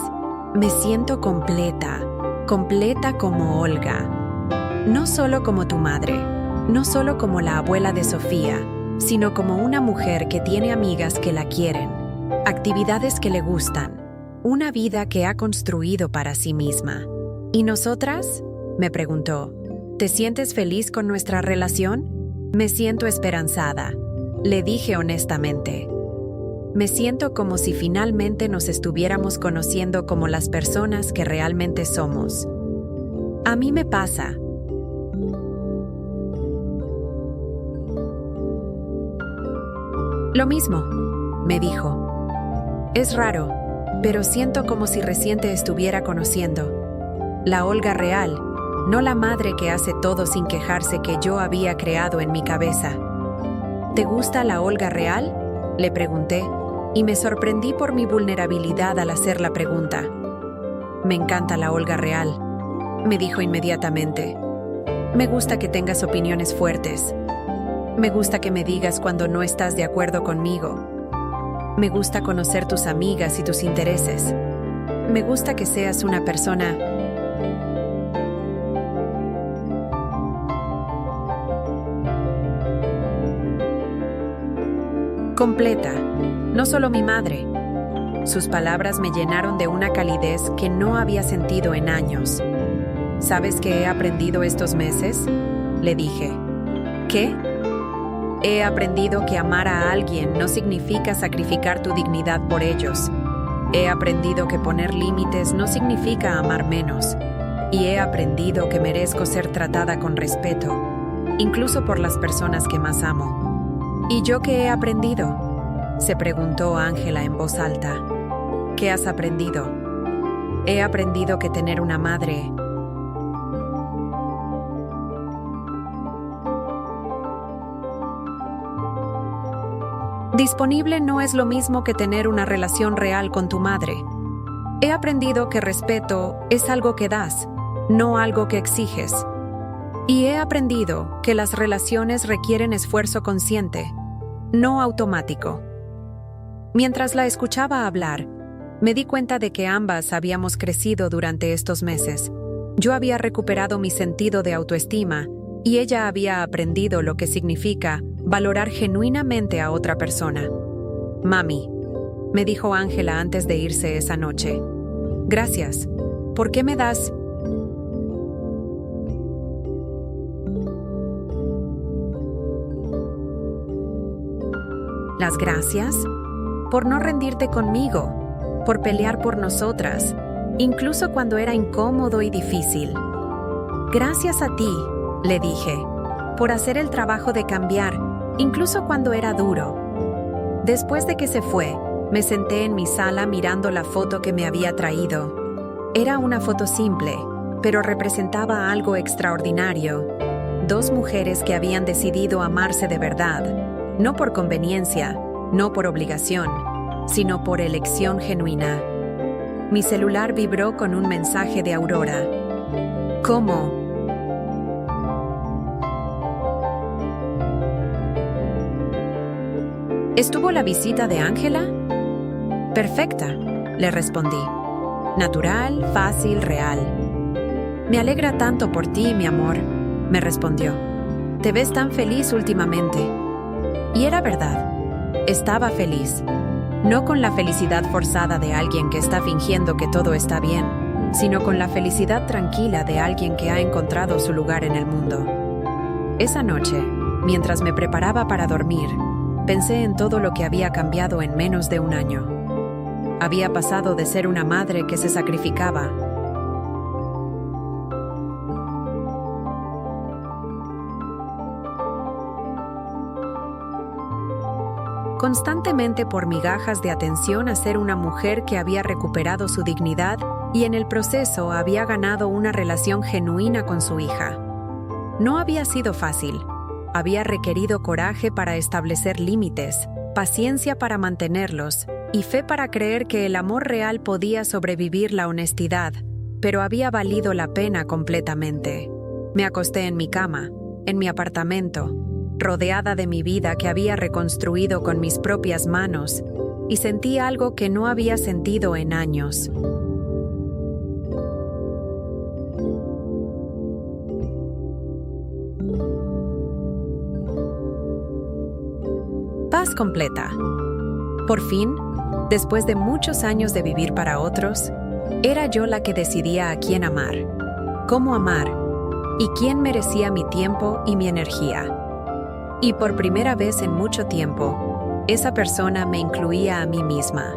me siento completa, completa como Olga. No solo como tu madre, no solo como la abuela de Sofía, sino como una mujer que tiene amigas que la quieren, actividades que le gustan, una vida que ha construido para sí misma. ¿Y nosotras?, me preguntó. ¿Te sientes feliz con nuestra relación? Me siento esperanzada, le dije honestamente. Me siento como si finalmente nos estuviéramos conociendo como las personas que realmente somos. A mí me pasa. Lo mismo, me dijo. Es raro, pero siento como si recién te estuviera conociendo. La Olga real, no la madre que hace todo sin quejarse que yo había creado en mi cabeza. ¿Te gusta la Olga real?, le pregunté, y me sorprendí por mi vulnerabilidad al hacer la pregunta. Me encanta la Olga real, me dijo inmediatamente. Me gusta que tengas opiniones fuertes. Me gusta que me digas cuando no estás de acuerdo conmigo. Me gusta conocer tus amigas y tus intereses. Me gusta que seas una persona completa, no solo mi madre. Sus palabras me llenaron de una calidez que no había sentido en años. ¿Sabes qué he aprendido estos meses?, le dije. ¿Qué? He aprendido que amar a alguien no significa sacrificar tu dignidad por ellos. He aprendido que poner límites no significa amar menos. Y he aprendido que merezco ser tratada con respeto, incluso por las personas que más amo. ¿Y yo qué he aprendido?, se preguntó Ángela en voz alta. ¿Qué has aprendido? He aprendido que tener una madre disponible no es lo mismo que tener una relación real con tu madre. He aprendido que respeto es algo que das, no algo que exiges. Y he aprendido que las relaciones requieren esfuerzo consciente, no automático. Mientras la escuchaba hablar, me di cuenta de que ambas habíamos crecido durante estos meses. Yo había recuperado mi sentido de autoestima y ella había aprendido lo que significa valorar genuinamente a otra persona. Mami, me dijo Ángela antes de irse esa noche. Gracias. ¿Por qué me das? ¿Las gracias? Por no rendirte conmigo, por pelear por nosotras, incluso cuando era incómodo y difícil. Gracias a ti, le dije, por hacer el trabajo de cambiar, incluso cuando era duro. Después de que se fue, me senté en mi sala mirando la foto que me había traído. Era una foto simple, pero representaba algo extraordinario. Dos mujeres que habían decidido amarse de verdad. No por conveniencia, no por obligación, sino por elección genuina. Mi celular vibró con un mensaje de Aurora. ¿Cómo? ¿Estuvo la visita de Ángela? Perfecta, le respondí. Natural, fácil, real. Me alegra tanto por ti, mi amor, me respondió. Te ves tan feliz últimamente. Y era verdad, estaba feliz, no con la felicidad forzada de alguien que está fingiendo que todo está bien, sino con la felicidad tranquila de alguien que ha encontrado su lugar en el mundo. Esa noche, mientras me preparaba para dormir, pensé en todo lo que había cambiado en menos de un año. Había pasado de ser una madre que se sacrificaba constantemente por migajas de atención a ser una mujer que había recuperado su dignidad y en el proceso había ganado una relación genuina con su hija. No había sido fácil. Había requerido coraje para establecer límites, paciencia para mantenerlos y fe para creer que el amor real podía sobrevivir la honestidad, pero había valido la pena completamente. Me acosté en mi cama, en mi apartamento, rodeada de mi vida que había reconstruido con mis propias manos, y sentí algo que no había sentido en años. Paz completa. Por fin, después de muchos años de vivir para otros, era yo la que decidía a quién amar, cómo amar y quién merecía mi tiempo y mi energía. Y por primera vez en mucho tiempo, esa persona me incluía a mí misma.